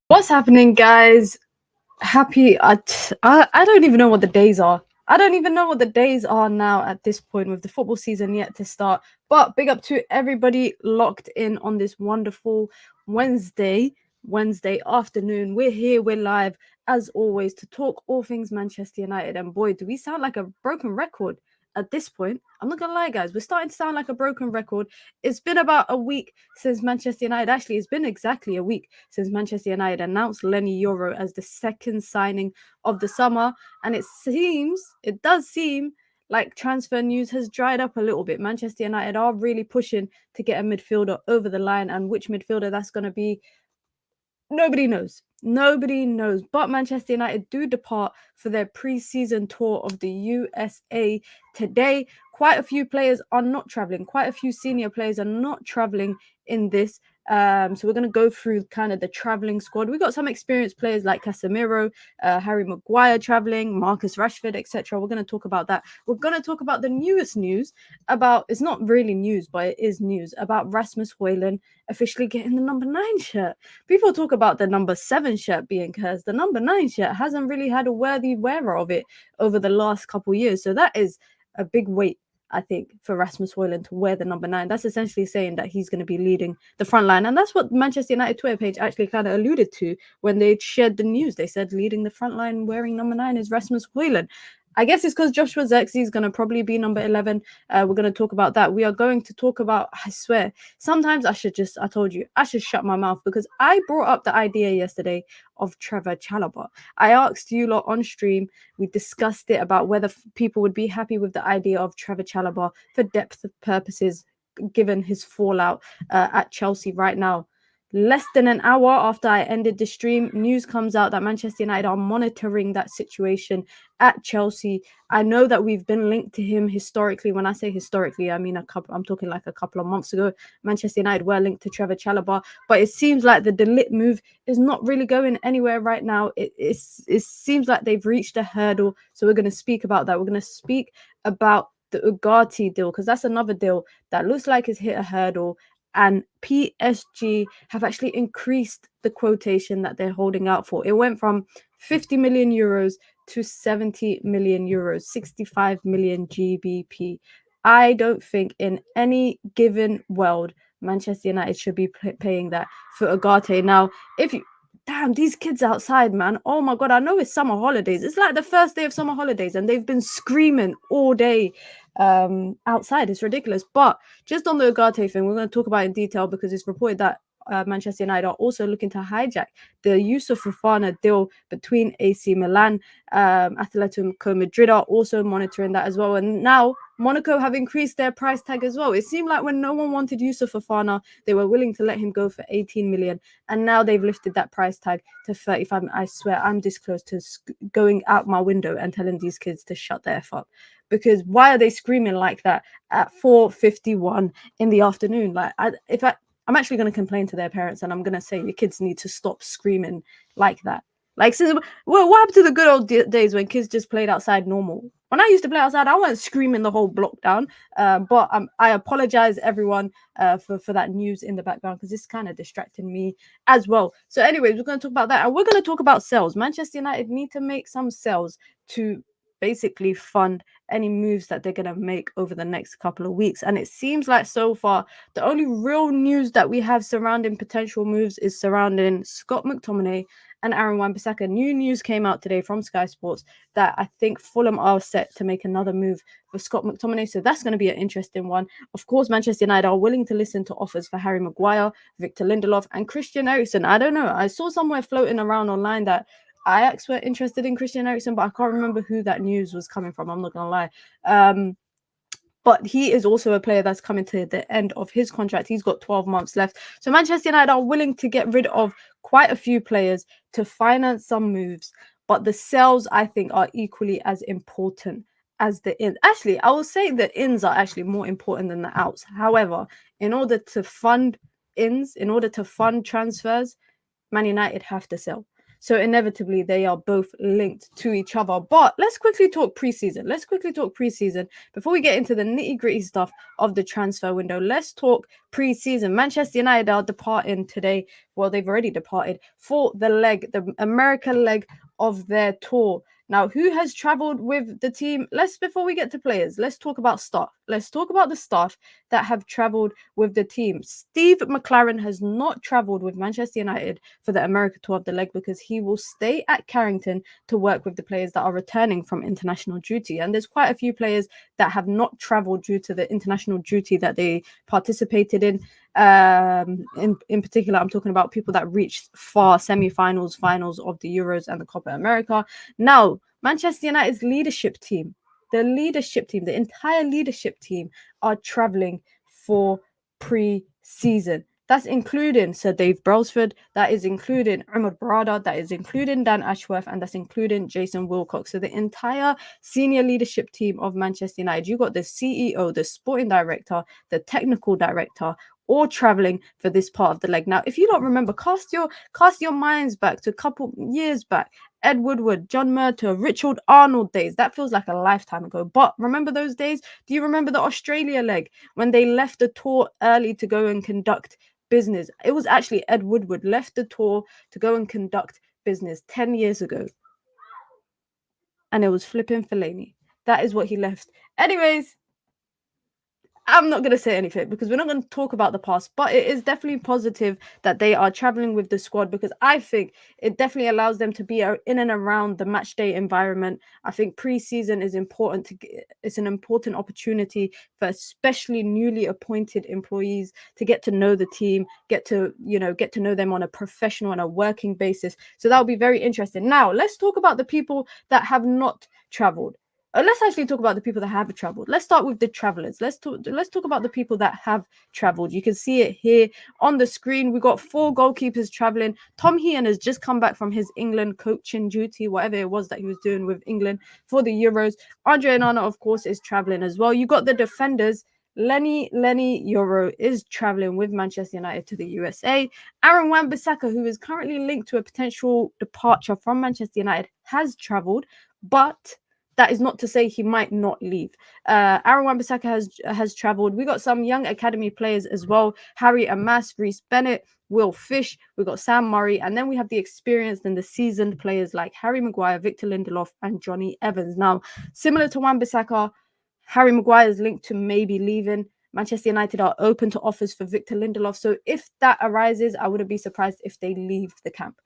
What's happening, guys? I don't even know what the days are. I don't even know what the days are now at this point with the football season yet to start. But big up to everybody locked in on this wonderful Wednesday afternoon. We're here, we're live as always to talk all things Manchester United. And boy, do we sound like a broken record at this point. I'm not gonna lie, guys, we're starting to sound like a broken record. It's been about a week since Manchester United, actually, it's been exactly a week since Manchester United announced Lenny Yoro as the second signing of the summer. And it does seem like transfer news has dried up a little bit. Manchester United are really pushing to get a midfielder over the line, and which midfielder that's going to be, nobody knows. Nobody knows. But Manchester United do depart for their pre-season tour of the USA today. Quite a few players are not traveling. Quite a few senior players are not traveling in this. So we're going to go through kind of the traveling squad. We got some experienced players like Casemiro, Harry Maguire traveling, Marcus Rashford, etc. We're going to talk about that. We're going to talk about the newest news about, it's not really news, but it is news about Rasmus Hojlund officially getting the number 9 shirt. People talk about the number 7 shirt being cursed. The number 9 shirt hasn't really had a worthy wearer of it over the last couple of years. So that is a big weight, I think, for Rasmus Hojlund to wear the number 9. That's essentially saying that he's going to be leading the front line. And that's what Manchester United Twitter page actually kind of alluded to when they shared the news. They said leading the front line wearing number 9 is Rasmus Hojlund. I guess it's because Joshua Zirkzee is going to probably be number 11. We're going to talk about that. We are going to talk about, I swear, sometimes I should shut my mouth because I brought up the idea yesterday of Trevor Chalobah. I asked you lot on stream, we discussed it about whether people would be happy with the idea of Trevor Chalobah for depth purposes, given his fallout at Chelsea right now. Less than an hour after I ended the stream, news comes out that Manchester United are monitoring that situation at Chelsea. I know that we've been linked to him historically. When I say historically, I mean I'm talking like a couple of months ago. Manchester United were linked to Trevor Chalobah, but it seems like the Ligt move is not really going anywhere right now. It seems like they've reached a hurdle. So we're going to speak about that. We're going to speak about the Ugarte deal, because that's another deal that looks like it's hit a hurdle. And PSG have actually increased the quotation that they're holding out for. It went from 50 million euros to 70 million euros, 65 million GBP. I don't think in any given world Manchester United should be paying that for Ugarte. Now, damn, these kids outside, man. Oh my God, I know it's summer holidays. It's like the first day of summer holidays and they've been screaming all day outside. It's ridiculous. But just on the Ugarte thing, we're going to talk about it in detail because it's reported that Manchester United are also looking to hijack the use of Fofana deal between AC Milan. Atletico Madrid are also monitoring that as well. And now Monaco have increased their price tag as well. It seemed like when no one wanted Yusuf Fofana, they were willing to let him go for 18 million. And now they've lifted that price tag to 35. I swear I'm this close to going out my window and telling these kids to shut their F up. Because why are they screaming like that at 4:51 in the afternoon? Like, I'm actually going to complain to their parents and I'm going to say your kids need to stop screaming like that. Like, what happened to the good old days when kids just played outside normal? When I used to play outside, I wasn't screaming the whole block down. But I apologize, everyone, for that news in the background because it's kind of distracting me as well. So anyways, we're going to talk about that. And we're going to talk about sales. Manchester United need to make some sales to basically fund any moves that they're going to make over the next couple of weeks. And it seems like so far, the only real news that we have surrounding potential moves is surrounding Scott McTominay and Aaron Wan-Bissaka. New news came out today from Sky Sports that I think Fulham are set to make another move for Scott McTominay. So that's going to be an interesting one. Of course, Manchester United are willing to listen to offers for Harry Maguire, Victor Lindelof, and Christian Eriksen. I don't know. I saw somewhere floating around online that Ajax were interested in Christian Eriksen, but I can't remember who that news was coming from. I'm not going to lie. But he is also a player that's coming to the end of his contract. He's got 12 months left. So Manchester United are willing to get rid of quite a few players to finance some moves. But the sales, I think, are equally as important as the ins. Actually, I will say the ins are actually more important than the outs. However, in order to fund ins, in order to fund transfers, Man United have to sell. So inevitably, they are both linked to each other. But let's quickly talk preseason. Before we get into the nitty-gritty stuff of the transfer window, let's talk preseason. Manchester United are departing today. Well, they've already departed for the America leg of their tour. Now, who has traveled with the team? Before we get to players, let's talk about staff. Let's talk about the staff that have traveled with the team. Steve McLaren has not traveled with Manchester United for the America tour of the leg because he will stay at Carrington to work with the players that are returning from international duty. And there's quite a few players that have not traveled due to the international duty that they participated in. In particular, I'm talking about people that reached far semi-finals, finals of the Euros and the Copa America. Now, Manchester United's leadership team, the entire leadership team are traveling for pre-season. That's including Sir Dave Brailsford, that is including Umar Barada, that is including Dan Ashworth, and that's including Jason Wilcox. So the entire senior leadership team of Manchester United, you got the CEO, the sporting director, the technical director, all traveling for this part of the leg. Now, if you don't remember, cast your minds back to a couple years back. Ed Woodward, John Murtaugh, Richard Arnold days. That feels like a lifetime ago. But remember those days? Do you remember the Australia leg when they left the tour early to go and conduct business? It was actually Ed Woodward left the tour to go and conduct business 10 years ago. And it was flipping Fellaini. That is what he left. Anyways, I'm not going to say anything because we're not going to talk about the past, but it is definitely positive that they are traveling with the squad because I think it definitely allows them to be in and around the match day environment. I think preseason is important. It's an important opportunity for especially newly appointed employees to get to know the team, get to know them on a professional and a working basis. So that'll be very interesting. Now, let's talk about the people that have not traveled. Let's actually talk about the people that have traveled. Let's start with the travelers. Let's talk about the people that have traveled. You can see it here on the screen. We got 4 goalkeepers traveling. Tom Heaton has just come back from his England coaching duty, whatever it was that he was doing with England for the Euros. Andre Onana, of course, is traveling as well. You got the defenders. Lenny Yoro is traveling with Manchester United to the USA. Aaron Wan-Bissaka, who is currently linked to a potential departure from Manchester United, has traveled, but that is not to say he might not leave. Aaron Wan-Bissaka has traveled. We got some young academy players as well. Harry Amas, Reece Bennett, Will Fish. We got Sam Murray. And then we have the experienced and the seasoned players like Harry Maguire, Victor Lindelof, and Johnny Evans. Now, similar to Wan-Bissaka, Harry Maguire is linked to maybe leaving. Manchester United are open to offers for Victor Lindelof. So if that arises, I wouldn't be surprised if they leave the camp.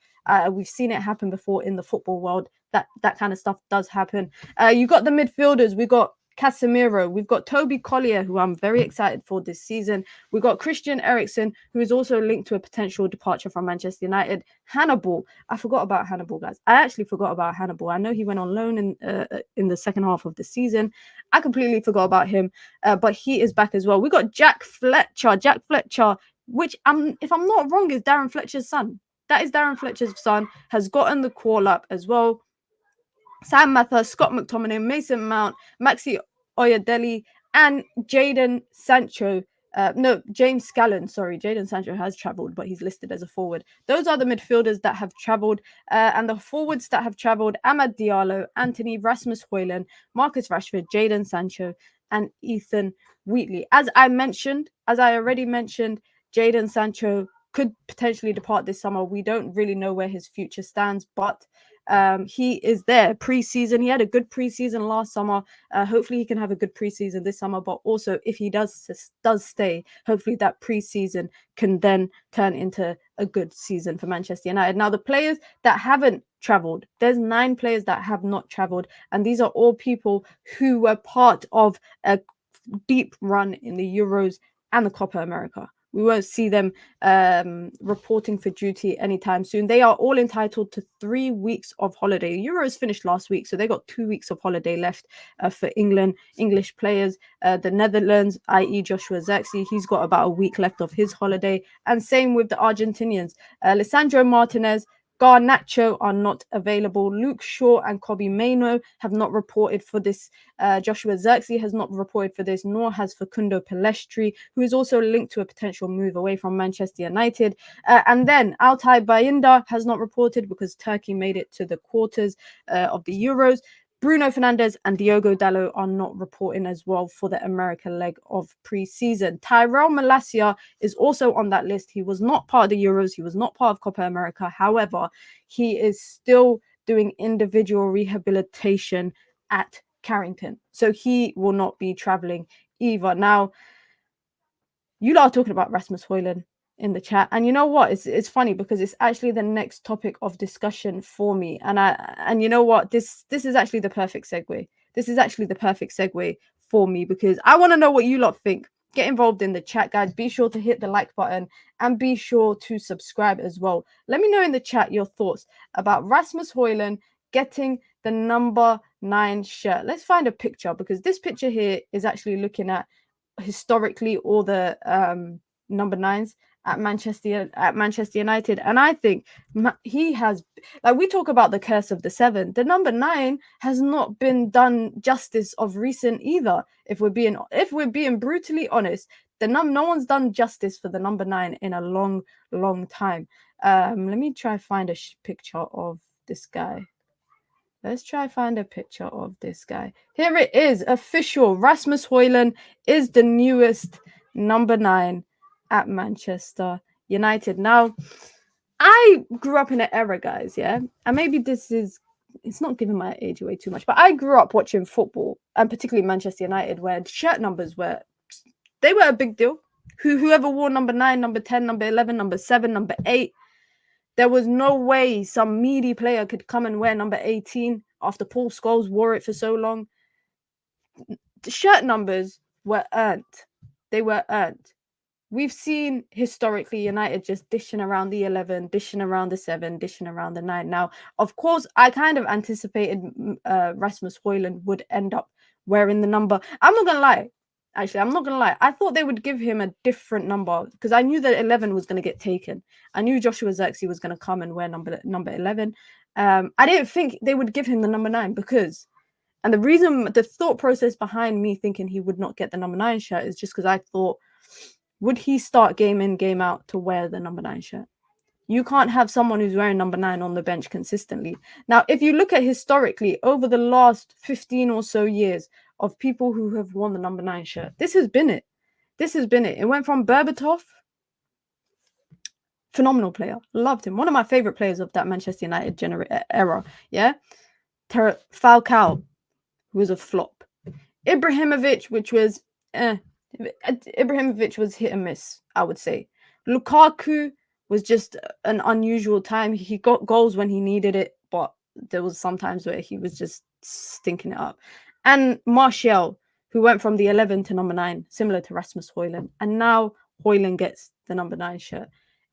We've seen it happen before in the football world. That kind of stuff does happen. You got the midfielders. We got Casemiro. We've got Toby Collier, who I'm very excited for this season. We've got Christian Eriksen, who is also linked to a potential departure from Manchester United. Hannibal. I forgot about Hannibal, guys. I actually forgot about Hannibal. I know he went on loan in the second half of the season. I completely forgot about him, but he is back as well. We got Jack Fletcher, which if I'm not wrong, is Darren Fletcher's son. That is Darren Fletcher's son, has gotten the call up as well. Sam Mather, Scott McTominay, Mason Mount, Maxi Oyedele, and Jadon Sancho. James Scallon. Sorry, Jadon Sancho has travelled, but he's listed as a forward. Those are the midfielders that have travelled. And the forwards that have travelled, Amad Diallo, Anthony, Rasmus Hojlund, Marcus Rashford, Jadon Sancho, and Ethan Wheatley. As I already mentioned, Jadon Sancho could potentially depart this summer. We don't really know where his future stands, but he is there. Preseason, he had a good preseason last summer. Hopefully he can have a good preseason this summer, but also if he does stay, hopefully that preseason can then turn into a good season for Manchester United. Now, the players that haven't traveled, there's 9 players that have not traveled, and these are all people who were part of a deep run in the Euros and the Copa America. We won't see them reporting for duty anytime soon. They are all entitled to 3 weeks of holiday. Euros finished last week, so they got 2 weeks of holiday left for England, English players. The Netherlands, i.e. Joshua Zirkzee, he's got about a week left of his holiday. And same with the Argentinians. Lisandro Martinez Garnacho are not available. Luke Shaw and Kobe Mainoo have not reported for this. Joshua Zirkzee has not reported for this, nor has Facundo Pellistri, who is also linked to a potential move away from Manchester United. And then Altay Bayindir has not reported because Turkey made it to the quarters of the Euros. Bruno Fernandes and Diogo Dalot are not reporting as well for the America leg of pre-season. Tyrell Malacia is also on that list. He was not part of the Euros. He was not part of Copa America. However, he is still doing individual rehabilitation at Carrington. So he will not be traveling either. Now, you lot are talking about Rasmus Hojlund in the chat, and you know what, it's funny because it's actually the next topic of discussion for me, and you know what, this is actually the perfect segue. This is actually the perfect segue for me because I want to know what you lot think. Get involved in the chat, guys. Be sure to hit the like button and be sure to subscribe as well. Let me know in the chat your thoughts about Rasmus Hojlund getting the number 9 shirt. Let's find a picture because this picture here is actually looking at historically all the number 9s at Manchester United, and I think he has, like, we talk about the curse of the 7. The number 9 has not been done justice of recent either. If we're being brutally honest, no one's done justice for the number 9 in a long time. Let me try find a picture of this guy. Let's try find a picture of this guy. Here it is, official. Rasmus Hojlund is the newest number 9 at Manchester United. Now, I grew up in an era, guys, yeah? And maybe it's not giving my age away too much, but I grew up watching football, and particularly Manchester United, where shirt numbers were a big deal. Whoever wore number 9, number 10, number 11, number 7, number 8, there was no way some meaty player could come and wear number 18 after Paul Scholes wore it for so long. The shirt numbers were earned. They were earned. We've seen historically United just dishing around the 11, dishing around the 7, dishing around the 9. Now, of course, I kind of anticipated Rasmus Hojlund would end up wearing the number. I'm not going to lie. Actually, I'm not going to lie. I thought they would give him a different number because I knew that 11 was going to get taken. I knew Joshua Zirkzee was going to come and wear number 11. I didn't think they would give him the number 9 because, and the thought process behind me thinking he would not get the number 9 shirt is just because I thought, would he start game in, game out to wear the number 9 shirt? You can't have someone who's wearing number 9 on the bench consistently. Now, if you look at historically over the last 15 or so years of people who have worn the number 9 shirt, this has been it. It went from Berbatov, phenomenal player, loved him, one of my favorite players of that Manchester United era. Yeah, Falcao, who was a flop. Ibrahimovic, which was Ibrahimovic was hit and miss, I would say. Lukaku was just an unusual time. He got goals when he needed it, but there was some times where he was just stinking it up. And Martial, who went from the 11 to number 9, similar to Rasmus Hojlund. And now Hojlund gets the number 9 shirt.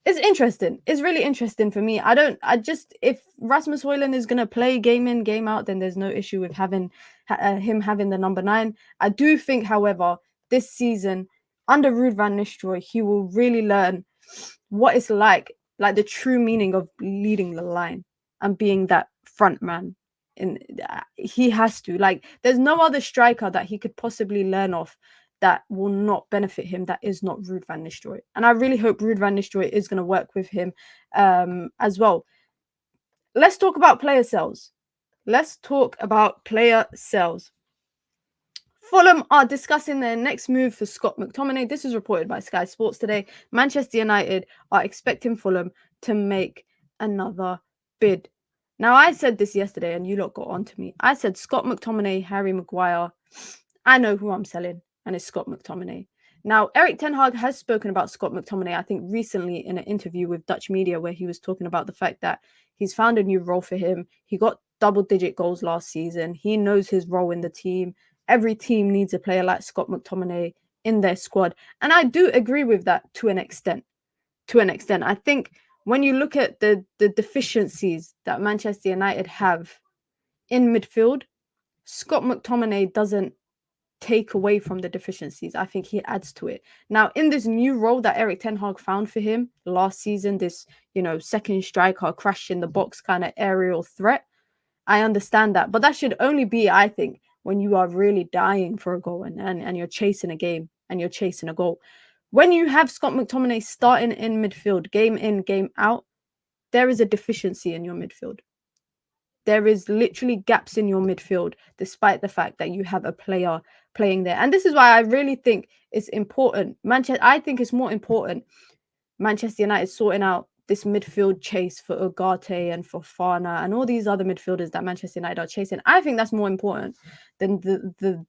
It's interesting. It's really interesting for me. If Rasmus Hojlund is going to play game in, game out, then there's no issue with having him having the number 9. I do think, however, this season, under Ruud van Nistelrooy, he will really learn what it's like the true meaning of leading the line and being that front man. He has to. There's no other striker that he could possibly learn off that will not benefit him that is not Ruud van Nistelrooy. And I really hope Ruud van Nistelrooy is going to work with him as well. Let's talk about player sales. Fulham are discussing their next move for Scott McTominay. This is reported by Sky Sports today. Manchester United are expecting Fulham to make another bid. Now, I said this yesterday and you lot got on to me. I said Scott McTominay, Harry Maguire. I know who I'm selling, and it's Scott McTominay. Now, Erik ten Hag has spoken about Scott McTominay, I think recently in an interview with Dutch media where he was talking about the fact that he's found a new role for him. He got double-digit goals last season. He knows his role in the team. Every team needs a player like Scott McTominay in their squad. And I do agree with that to an extent. I think when you look at the deficiencies that Manchester United have in midfield, Scott McTominay doesn't take away from the deficiencies. I think he adds to it. Now, in this new role that Erik ten Hag found for him last season, this, second striker, crash in the box kind of aerial threat, I understand that. But that should only be, I think, when you are really dying for a goal and you're chasing a game and you're chasing a goal. When you have Scott McTominay starting in midfield, game in, game out, there is a deficiency in your midfield. There is literally gaps in your midfield, despite the fact that you have a player playing there. And this is why I really think it's important. I think it's more important Manchester United sorting out this midfield chase for Ugarte and for Fofana and all these other midfielders that Manchester United are chasing. I think that's more important than the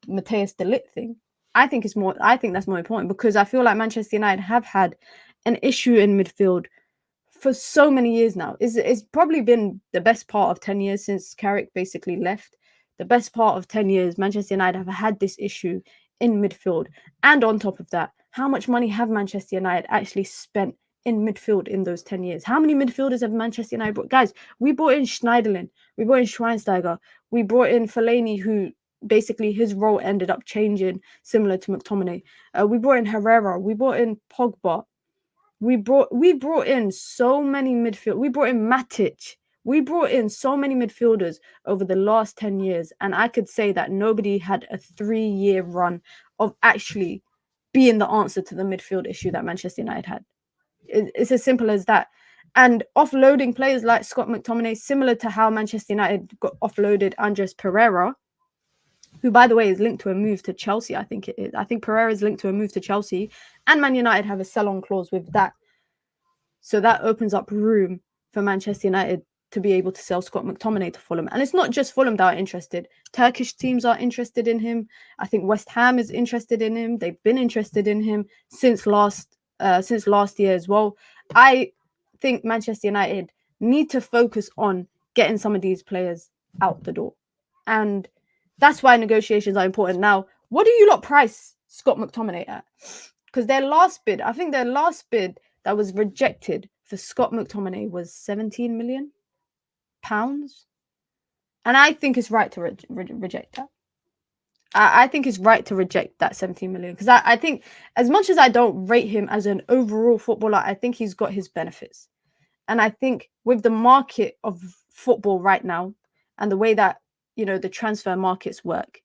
Matthias de Ligt thing. I think that's more important because I feel like Manchester United have had an issue in midfield for so many years now. It's probably been the best part of 10 years since Carrick basically left. The best part of 10 years, Manchester United have had this issue in midfield. And on top of that, how much money have Manchester United actually spent in midfield in those 10 years? How many midfielders have Manchester United brought? Guys, we brought in Schneiderlin, we brought in Schweinsteiger, we brought in Fellaini, who basically his role ended up changing, similar to McTominay. We brought in Herrera, we brought in Pogba. We brought in so many midfield. We brought in Matic. We brought in so many midfielders over the last 10 years. And I could say that nobody had a 3-year run of actually being the answer to the midfield issue that Manchester United had. It's as simple as that. And offloading players like Scott McTominay, similar to how Manchester United got offloaded Andres Pereira, who, by the way, is linked to a move to Chelsea, I think it is. I think Pereira is linked to a move to Chelsea, and Man United have a sell-on clause with that. So that opens up room for Manchester United to be able to sell Scott McTominay to Fulham. And it's not just Fulham that are interested. Turkish teams are interested in him. I think West Ham is interested in him. They've been interested in him since last year as well. I think Manchester United need to focus on getting some of these players out the door. And that's why negotiations are important. Now, what do you lot price Scott McTominay at? Because their last bid that was rejected for Scott McTominay was £17 million. And I think it's right to reject that. I think it's right to reject that 17 million because I think, as much as I don't rate him as an overall footballer, I think he's got his benefits. And I think with the market of football right now and the way that, the transfer markets work,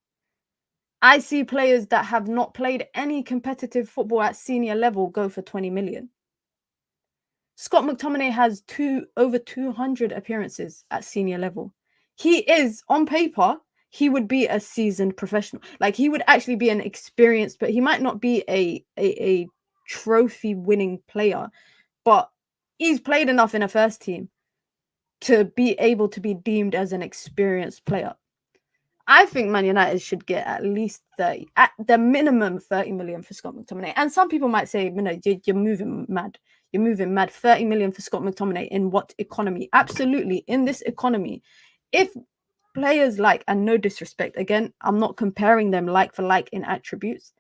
I see players that have not played any competitive football at senior level go for 20 million. Scott McTominay has over 200 appearances at senior level. He is, on paper, he would be a seasoned professional. Like, he would actually be an experienced, but he might not be a trophy-winning player, but he's played enough in a first team to be able to be deemed as an experienced player. I think Man United should get at least 30, at the minimum 30 million for Scott McTominay. And some people might say, you're moving mad. You're moving mad. 30 million for Scott McTominay in what economy? Absolutely. In this economy, if players like, and no disrespect, again, I'm not comparing them like for like in attributes,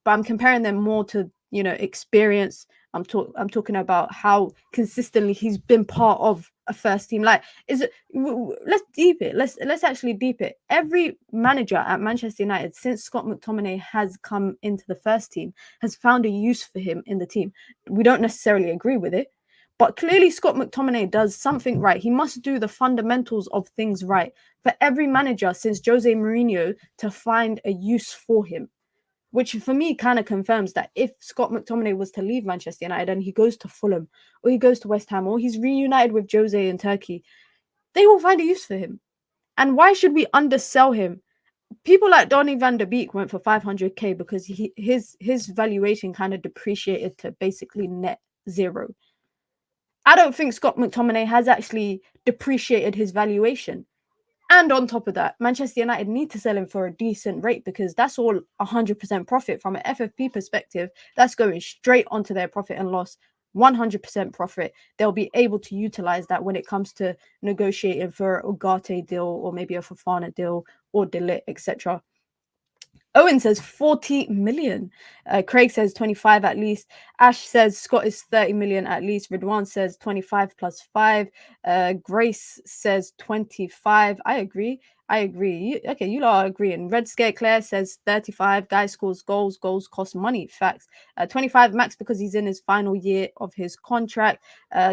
but I'm comparing them more to, experience. I'm talking about how consistently he's been part of a first team. Like, let's deep it. Let's actually deep it. Every manager at Manchester United since Scott McTominay has come into the first team has found a use for him in the team. We don't necessarily agree with it, but clearly Scott McTominay does something right. He must do the fundamentals of things right for every manager since Jose Mourinho to find a use for him, which for me kind of confirms that if Scott McTominay was to leave Manchester United and he goes to Fulham or he goes to West Ham or he's reunited with Jose in Turkey, they will find a use for him. And why should we undersell him? People like Donny van der Beek went for 500k because his valuation kind of depreciated to basically net zero. I don't think Scott McTominay has actually depreciated his valuation. And on top of that, Manchester United need to sell him for a decent rate because that's all 100% profit from an FFP perspective. That's going straight onto their profit and loss, 100% profit. They'll be able to utilize that when it comes to negotiating for a Ugarte deal or maybe a Fofana deal or De Ligt, etc. Owen says 40 million. Craig says 25 at least. Ash says Scott is 30 million at least. Ridwan says 25 plus 5. Grace says 25. I agree. I agree. Okay, you lot are agreeing. Red Scare Claire says 35. Guy scores goals. Goals cost money. Facts. 25 max because he's in his final year of his contract.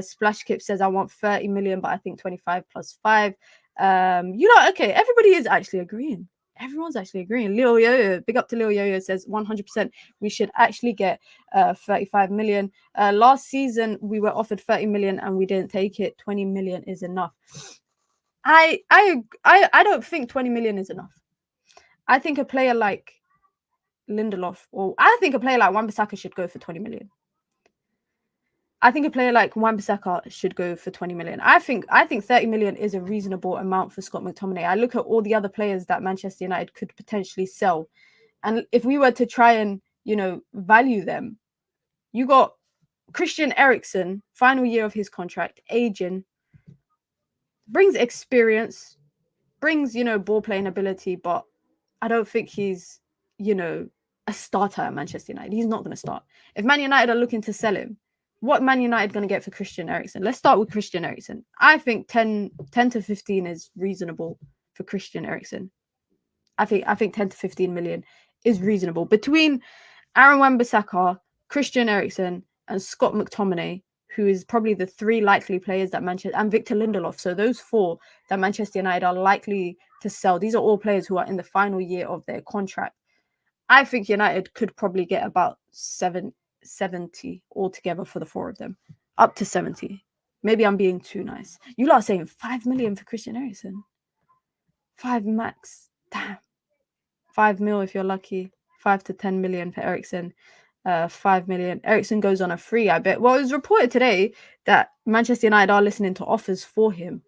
Splash Kip says I want 30 million, but I think 25 plus 5. You lot, okay, everybody is actually agreeing. Everyone's actually agreeing. Lil Yo-Yo, big up to Lil Yo-Yo, says 100% we should actually get 35 million. Last season, we were offered 30 million and we didn't take it. 20 million is enough. I don't think 20 million is enough. I think a player like Lindelof, or I think a player like Wan-Bissaka should go for 20 million. I think a player like Wan-Bissaka should go for 20 million. I think 30 million is a reasonable amount for Scott McTominay. I look at all the other players that Manchester United could potentially sell. And if we were to try and, value them, you got Christian Eriksen, final year of his contract, aging, brings experience, brings, ball playing ability, but I don't think he's, a starter at Manchester United. He's not going to start. If Man United are looking to sell him, what Man United going to get for Christian Eriksen? Let's start with Christian Eriksen. I think 10 to 15 is reasonable for Christian Eriksen. I think 10 to 15 million is reasonable. Between Aaron Wan-Bissaka, Christian Eriksen, and Scott McTominay, who is probably the 3 likely players that Manchester, and Victor Lindelof. So those 4 that Manchester United are likely to sell. These are all players who are in the final year of their contract. I think United could probably get about 70 altogether for the 4 of them. Up to 70. Maybe I'm being too nice. You lot are saying 5 million for Christian Eriksen. 5 max. Damn. 5 mil if you're lucky. 5 to 10 million for Eriksen. 5 million. Eriksen goes on a free, I bet. Well, it was reported today that Manchester United are listening to offers for him.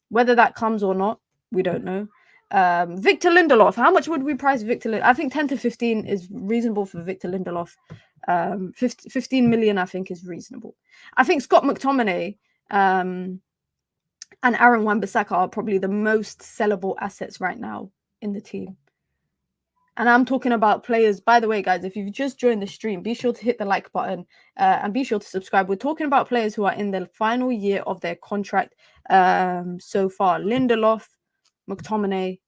Whether that comes or not, we don't know. Victor Lindelof. How much would we price Victor Lindelof? I think 10 to 15 is reasonable for Victor Lindelof. 15 million, I think, is reasonable. I think Scott McTominay and Aaron Wan-Bissaka are probably the most sellable assets right now in the team. And I'm talking about players, by the way, guys, if you've just joined the stream, be sure to hit the like button and be sure to subscribe. We're talking about players who are in the final year of their contract so far. Lindelof, McTominay,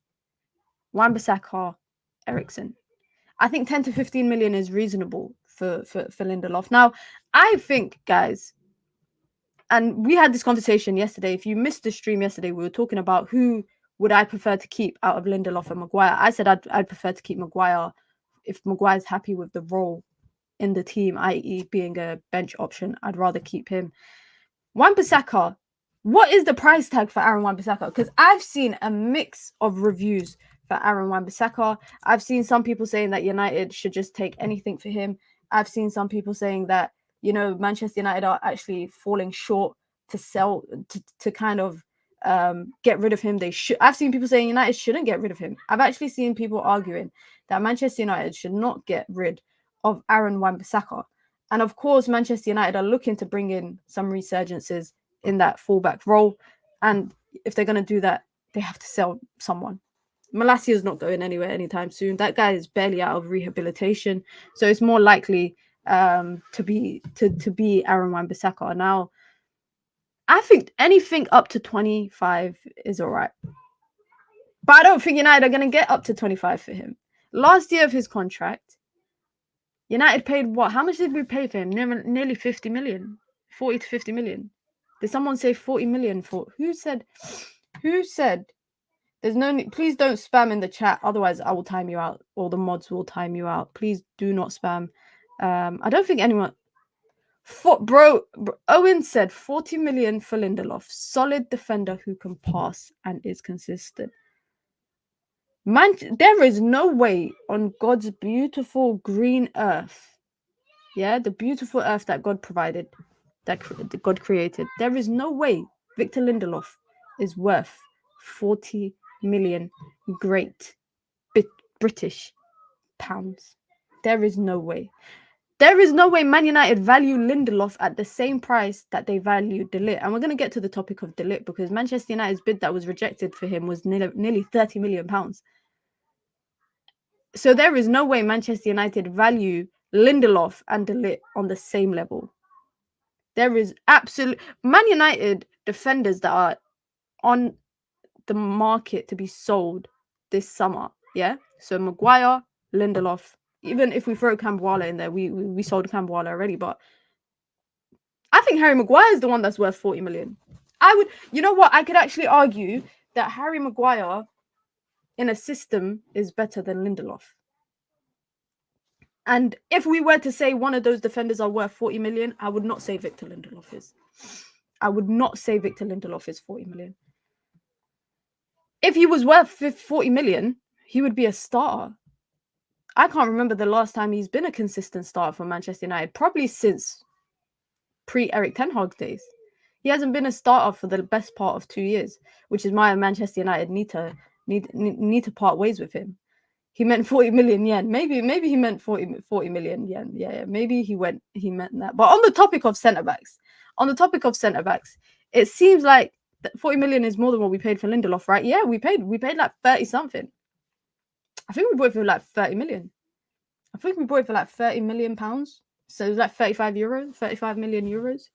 Wan-Bissaka, Eriksen. I think 10 to 15 million is reasonable for Lindelof. Now, I think, guys, and we had this conversation yesterday. If you missed the stream yesterday, we were talking about who would I prefer to keep out of Lindelof and Maguire. I said I'd prefer to keep Maguire if Maguire's happy with the role in the team, i.e. being a bench option. I'd rather keep him. Wan-Bissaka, what is the price tag for Aaron Wan-Bissaka? Because I've seen a mix of reviews for Aaron Wan-Bissaka. I've seen some people saying that United should just take anything for him. I've seen some people saying that, Manchester United are actually falling short to sell, to kind of get rid of him. I've seen people saying United shouldn't get rid of him. I've actually seen people arguing that Manchester United should not get rid of Aaron Wan-Bissaka. And of course, Manchester United are looking to bring in some resurgences in that fullback role. And if they're going to do that, they have to sell someone. Malacia is not going anywhere anytime soon. That guy is barely out of rehabilitation. So it's more likely to be Aaron Wan-Bissaka. Now, I think anything up to 25 is all right. But I don't think United are going to get up to 25 for him. Last year of his contract, United paid what? How much did we pay for him? Nearly 50 million. 40 to 50 million. Did someone say 40 million for? Who said? There's no need. Please don't spam in the chat. Otherwise, I will time you out. Or the mods will time you out. Please do not spam. I don't think anyone... Bro, Owen said 40 million for Lindelof. Solid defender who can pass and is consistent. Man, there is no way on God's beautiful green earth, the beautiful earth that God provided, that God created, there is no way Victor Lindelof is worth 40 million great British pounds. There is no way. There is no way Man United value Lindelof at the same price that they value Ligt. And we're going to get to the topic of Ligt because Manchester United's bid that was rejected for him was nearly 30 million pounds. So there is no way Manchester United value Lindelof and Ligt on the same level. There is Man United defenders that are on the market to be sold this summer. Yeah. So Maguire, Lindelof. Even if we throw Cambuala in there, we sold Cambuala already, but I think Harry Maguire is the one that's worth 40 million. You know what? I could actually argue that Harry Maguire in a system is better than Lindelof. And if we were to say one of those defenders are worth 40 million, I would not say Victor Lindelof is. I would not say Victor Lindelof is 40 million. If he was worth 40 million, he would be a starter. I can't remember the last time he's been a consistent starter for Manchester United, probably since pre-Eric Ten Hag days. He hasn't been a starter for the best part of 2 years, which is why Manchester United need to part ways with him. He meant 40 million yen. Maybe he meant 40 million yen. Yeah. Maybe he meant that. But on the topic of centre-backs, it seems like 40 million is more than what we paid for Lindelof, right? Yeah, we paid like 30 something. I think we bought it for like 30 million. I think we bought it for like 30 million pounds. So it was like 35 million euros.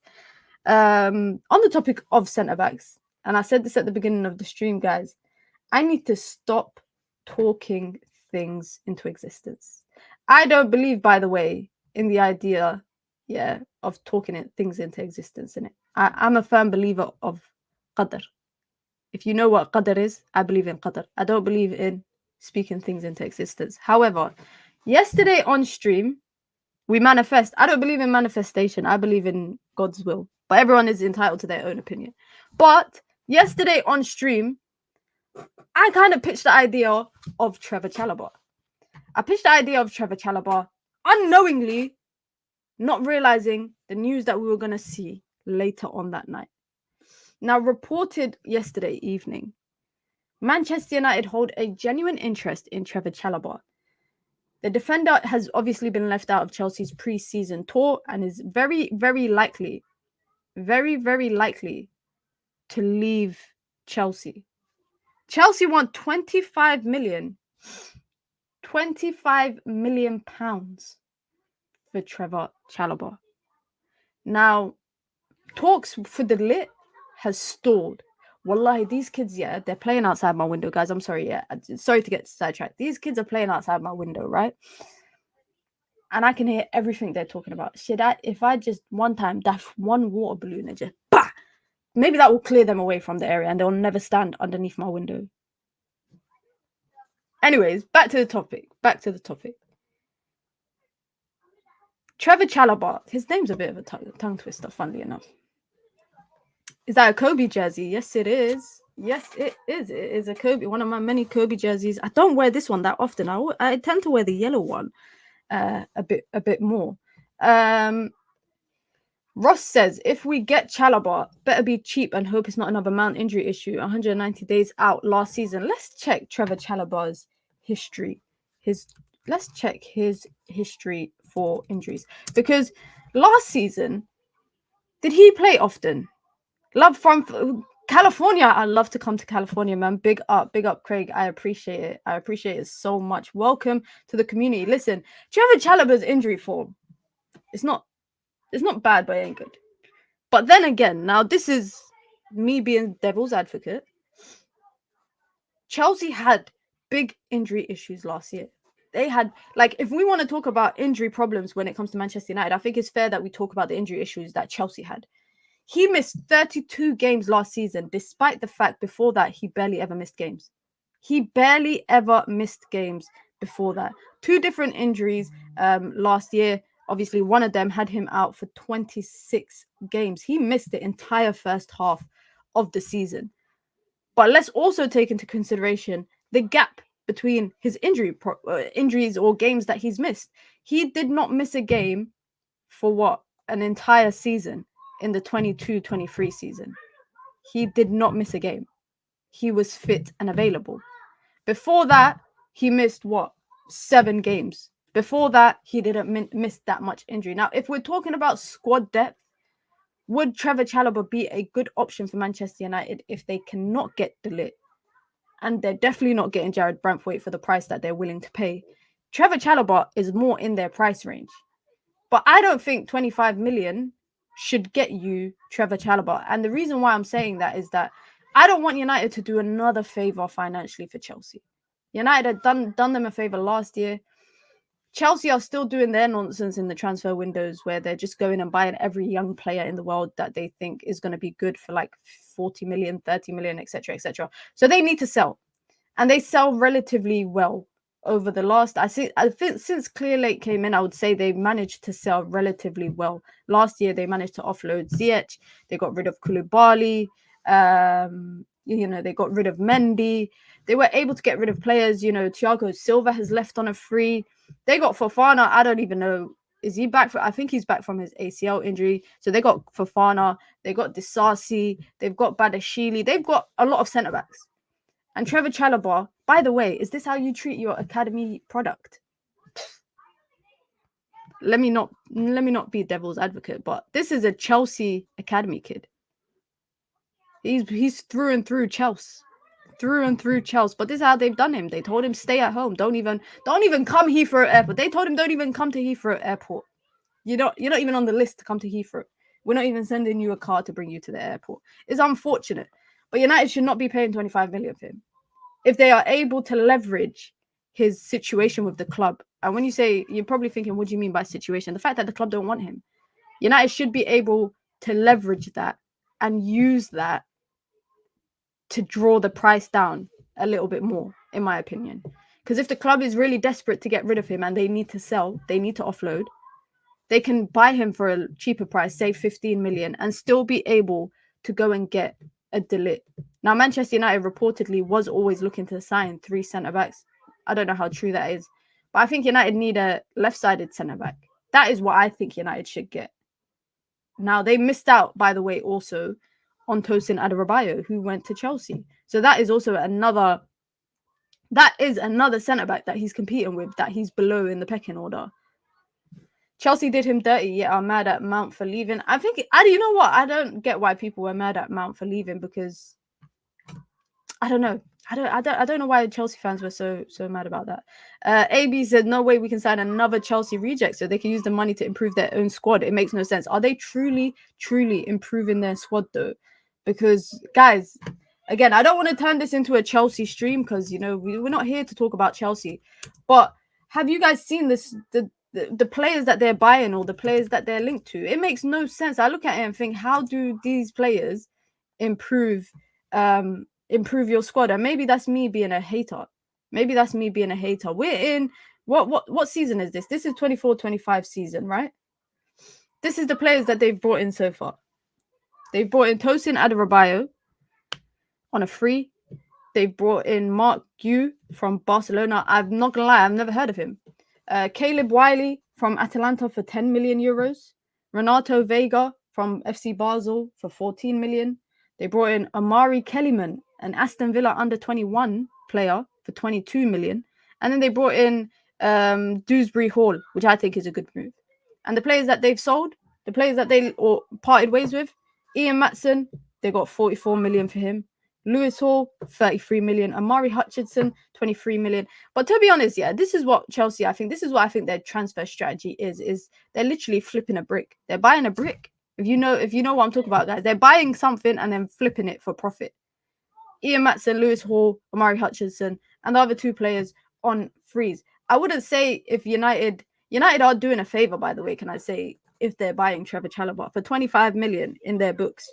On the topic of centre-backs, and I said this at the beginning of the stream, guys, I need to stop talking things into existence. I don't believe, by the way, in the idea, of talking things into existence. In it, I'm a firm believer of qadr. If you know what qadr is, I believe in qadr. I don't believe in speaking things into existence. However, yesterday on stream, we manifest. I don't believe in manifestation. I believe in God's will. But everyone is entitled to their own opinion. But yesterday on stream, I kind of pitched the idea of Trevor Chalobah. Unknowingly, not realizing the news that we were going to see later on that night. Now, reported yesterday evening, Manchester United hold a genuine interest in Trevor Chalobah. The defender has obviously been left out of Chelsea's pre-season tour and is very, very likely to leave Chelsea. Chelsea want 25 million pounds for Trevor Chalobah. Now, talks for the Ligt has stalled. Wallahi, these kids, they're playing outside my window, guys. I'm sorry, sorry to get sidetracked. These kids are playing outside my window, right? And I can hear everything they're talking about. If I just one time dash one water balloon and just bah, maybe that will clear them away from the area and they'll never stand underneath my window. Anyways, back to the topic. Trevor Chalobah, his name's a bit of a tongue twister, funnily enough. Is that a Kobe jersey? Yes, it is. Yes, it is. It is a Kobe, one of my many Kobe jerseys. I don't wear this one that often. I tend to wear the yellow one a bit more. Ross says, if we get Chalobah, better be cheap and hope it's not another Mount injury issue. 190 days out last season. Let's check Trevor Chalobah's history. Let's check his history for injuries. Because last season, did he play often? Love from California. I love to come to California, man. Big up, Craig. I appreciate it. I appreciate it so much. Welcome to the community. Listen, Trevor Chalobah's injury form, it's not bad, but it ain't good. But then again, now this is me being devil's advocate. Chelsea had big injury issues last year. They had, if we want to talk about injury problems when it comes to Manchester United, I think it's fair that we talk about the injury issues that Chelsea had. He missed 32 games last season, despite the fact before that he barely ever missed games. Before that. 2 different injuries last year. Obviously, one of them had him out for 26 games. He missed the entire first half of the season. But let's also take into consideration the gap between his injuries or games that he's missed. He did not miss a game for an entire season. In the 22-23 season, he did not miss a game. He was fit and available. Before that, he missed 7 games. Before that, he didn't miss that much injury. Now, if we're talking about squad depth, would Trevor Chalobah be a good option for Manchester United if they cannot get the Ligt? And they're definitely not getting Jared Brantwaite for the price that they're willing to pay. Trevor Chalobah is more in their price range. But I don't think 25 million should get you Trevor Chalobah. And the reason why I'm saying that is that I don't want United to do another favour financially for Chelsea. United had done them a favour last year. Chelsea are still doing their nonsense in the transfer windows where they're just going and buying every young player in the world that they think is going to be good for like 40 million, 30 million, etc., etc. So they need to sell. And they sell relatively well over the last, I think since Clearlake came in, I would say they managed to sell relatively well. Last year, they managed to offload Ziyech. They got rid of Koulibaly. They got rid of Mendy. They were able to get rid of players. Thiago Silva has left on a free. They got Fofana. I don't even know. Is he back? I think he's back from his ACL injury. So they got Fofana. They got Disasi. They've got Badashili. They've got a lot of centre-backs. And Trevor Chalobah, by the way, is this how you treat your academy product? Let me not be devil's advocate, but this is a Chelsea academy kid. He's through and through Chelsea. Through and through Chelsea. But this is how they've done him. They told him stay at home. Don't even come Heathrow Airport. They told him don't even come to Heathrow Airport. You're not even on the list to come to Heathrow. We're not even sending you a car to bring you to the airport. It's unfortunate. But United should not be paying 25 million for him. If they are able to leverage his situation with the club. And when you say, you're probably thinking, what do you mean by situation? The fact that the club don't want him. United should be able to leverage that and use that to draw the price down a little bit more, in my opinion. Because if the club is really desperate to get rid of him and they need to sell, they need to offload, they can buy him for a cheaper price, say 15 million, and still be able to go and get a Ligt. Now, Manchester United reportedly was always looking to sign 3 centre-backs. I don't know how true that is. But I think United need a left-sided centre-back. That is what I think United should get. Now, they missed out, by the way, also on Tosin Adarabioyo, who went to Chelsea. So that is also another centre-back that he's competing with, that he's below in the pecking order. Chelsea did him dirty, yet are mad at Mount for leaving. I think, you know what? I don't get why people were mad at Mount for leaving, because I don't know. I don't know why Chelsea fans were so mad about that. AB said, no way we can sign another Chelsea reject so they can use the money to improve their own squad. It makes no sense. Are they truly improving their squad though? Because guys, again, I don't want to turn this into a Chelsea stream because, we're not here to talk about Chelsea. But have you guys seen this, the players that they're buying or the players that they're linked to? It makes no sense. I look at it and think, how do these players improve your squad? And maybe that's me being a hater. We're in what season is this? This is 24-25 season, right? This is the players that they've brought in so far. They've brought in Tosin Adarabioyo on a free. They've brought in Mark Gu from Barcelona. I'm not gonna lie, I've never heard of him. Caleb Wiley from Atalanta for 10 million euros. Renato Vega from FC Basel for 14 million. They brought in Amari Kellyman, an Aston Villa under-21 player, for 22 million. And then they brought in Dewsbury Hall, which I think is a good move. And the players that they've sold, the players that they parted ways with, Ian Matson, they got 44 million for him. Lewis Hall, 33 million. Amari Hutchinson, 23 million. But to be honest, this is what Chelsea, this is what their transfer strategy is they're literally flipping a brick. They're buying a brick. If you know what I'm talking about, guys, they're buying something and then flipping it for profit. Ian Matson, Lewis Hall, Amari Hutchinson, and the other 2 players on freeze. I wouldn't say if United are doing a favor, by the way, can I say, if they're buying Trevor Chalobah for 25 million in their books.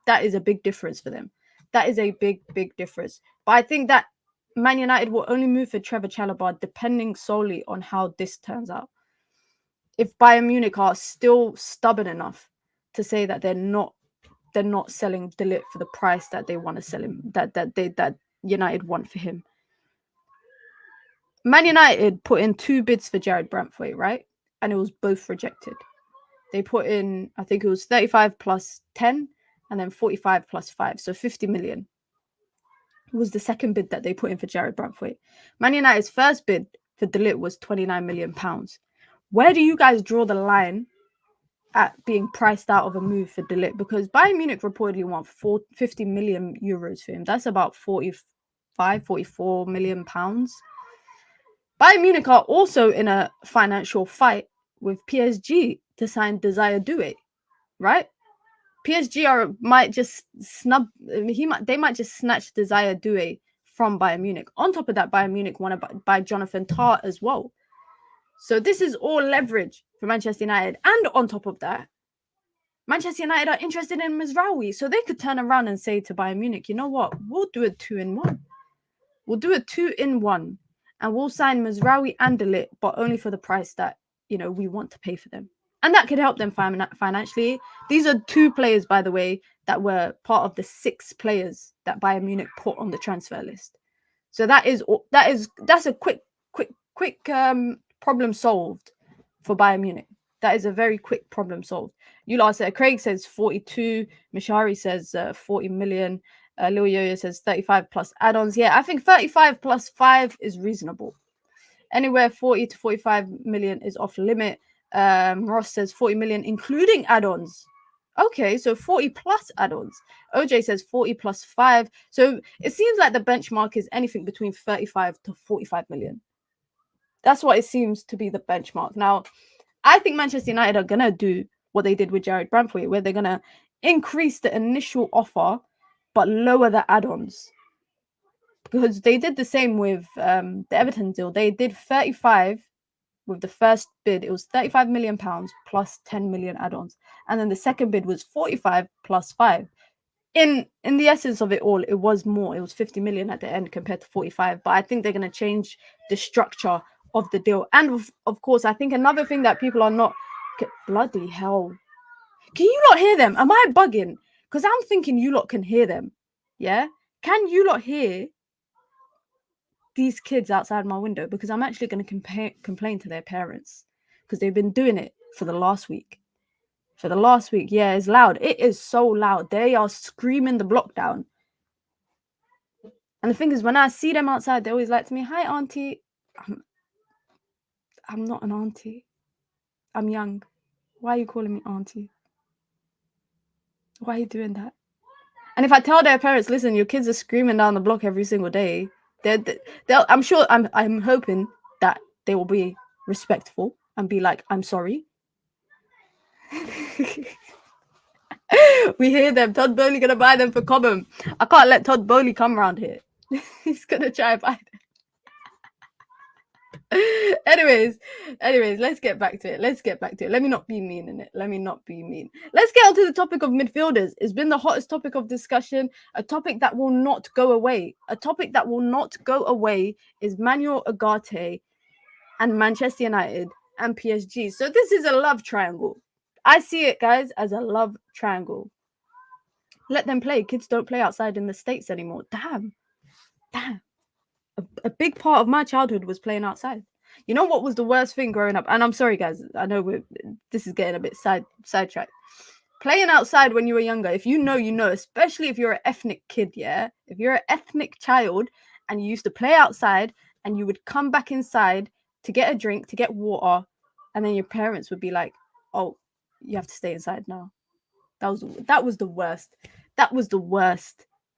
That is a big difference for them. That is a big difference. But I think that Man United will only move for Trevor Chalobah depending solely on how this turns out. If Bayern Munich are still stubborn enough to say that they're not selling Ligt for the price that they want to sell him, that United want for him. Man United put in 2 bids for Jared Brantwaite, right? And it was both rejected. They put in, I think it was 35 plus 10 and then 45 plus 5. So 50 million was the second bid that they put in for Jared Brantwaite. Man United's first bid for Ligt was 29 million pounds. Where do you guys draw the line at being priced out of a move for Ligt? Because Bayern Munich reportedly want 50 million euros for him. That's about 44 million pounds. Bayern Munich are also in a financial fight with PSG to sign Desire Doué, right? PSG might just they might just snatch Desire Doué from Bayern Munich. On top of that, Bayern Munich want to buy Jonathan Tah as well. So this is all leverage for Manchester United. And on top of that, Manchester United are interested in Mazraoui. So they could turn around and say to Bayern Munich, you know what? We'll do a 2-in-1. We'll do a 2-in-1. And we'll sign Mazraoui and Ligt, but only for the price that, we want to pay for them. And that could help them financially. These are 2 players, by the way, that were part of the 6 players that Bayern Munich put on the transfer list. So that's a quick problem solved for Bayern Munich. That is a very quick problem solved. You lot said, Craig says 42, Mishari says 40 million, Lil Yo-Yo says 35 plus add-ons. Yeah, I think 35 plus 5 is reasonable. Anywhere 40 to 45 million is off limit. Ross says 40 million including add-ons. Okay, so 40 plus add-ons. OJ says 40 plus 5. So it seems like the benchmark is anything between 35 to 45 million. That's what it seems to be the benchmark. Now, I think Manchester United are going to do what they did with Jared Brantford, where they're going to increase the initial offer but lower the add-ons. Because they did the same with the Everton deal. They did 35 with the first bid. It was 35 million pounds plus 10 million add-ons. And then the second bid was 45 plus 5. In the essence of it all, it was more. It was 50 million at the end compared to 45. But I think they're going to change the structure of the deal. And of course, I think another thing that people are not... Bloody hell. Can you lot hear them? Am I bugging? Because I'm thinking you lot can hear them. Yeah? Can you lot hear these kids outside my window? Because I'm actually going to complain to their parents. Because they've been doing it for the last week. Yeah, it's loud. It is so loud. They are screaming the block down. And the thing is, when I see them outside, they always like to me, hi, auntie. I'm not an auntie. I'm young. Why are you calling me auntie? Why are you doing that? And if I tell their parents, listen, your kids are screaming down the block every single day, I'm sure, I'm hoping that they will be respectful and be like, I'm sorry. We hear them. Todd Bowley gonna buy them for Cobham. I can't let Todd Bowley come around here. He's gonna try and buy them. Anyways, let's get back to it. Let me not be mean in it. Let's get on to the topic of midfielders. It's been the hottest topic of discussion, a topic that will not go away. Is Manuel Ugarte and Manchester United and PSG. So this is a love triangle. I see it, guys, as a love triangle. Let them play. Kids don't play outside in the States anymore. Damn. A big part of my childhood was playing outside. You know what was the worst thing growing up? And I'm sorry, guys. I know this is getting a bit sidetracked. Playing outside when you were younger, if you know, especially if you're an ethnic kid, yeah? If you're an ethnic child and you used to play outside and you would come back inside to get a drink, to get water, and then your parents would be like, oh, you have to stay inside now. That was the worst.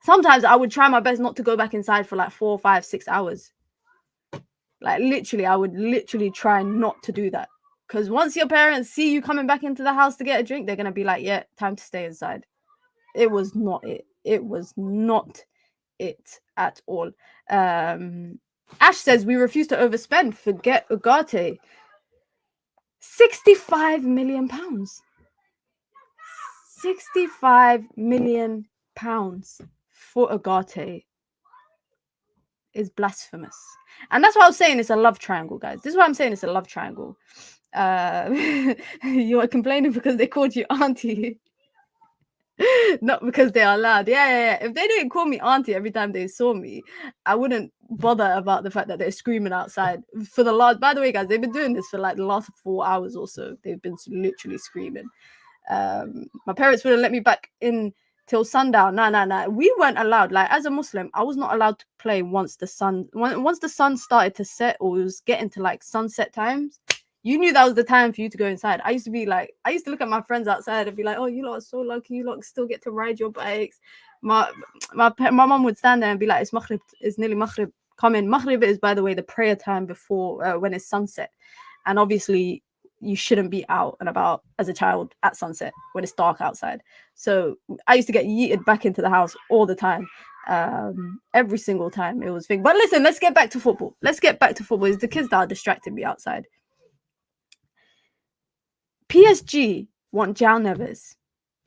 Sometimes I would try my best not to go back inside for like 4, 5, 6 hours. Like literally, I would literally try not to do that. Because once your parents see you coming back into the house to get a drink, they're going to be like, yeah, time to stay inside. It was not it. It was not it at all. Ash says, we refuse to overspend. Forget Ugarte. 65 million pounds. 65 million pounds for Ugarte is blasphemous. And that's why I was saying it's a love triangle, guys. This is why I'm saying it's a love triangle. You are complaining because they called you auntie. Not because they are loud. Yeah. If they didn't call me auntie every time they saw me, I wouldn't bother about the fact that they're screaming outside. By the way, guys, they've been doing this for like the last 4 hours or so. They've been literally screaming. My parents wouldn't let me back in till sundown. Nah. We weren't allowed. Like, as a Muslim, I was not allowed to play once the sun started to set, or it was getting to like sunset times. You knew that was the time for you to go inside. I used to look at my friends outside and be like, oh, you lot are so lucky. You lot still get to ride your bikes. My mum would stand there and be like, it's Maghrib, it's nearly Maghrib. Come in. Maghrib is, by the way, the prayer time before when it's sunset. And obviously, you shouldn't be out and about as a child at sunset when it's dark outside. So I used to get yeeted back into the house all the time. Every single time it was thing. But listen, let's get back to football. Let's get back to football. It's the kids that are distracting me outside. PSG want João Neves.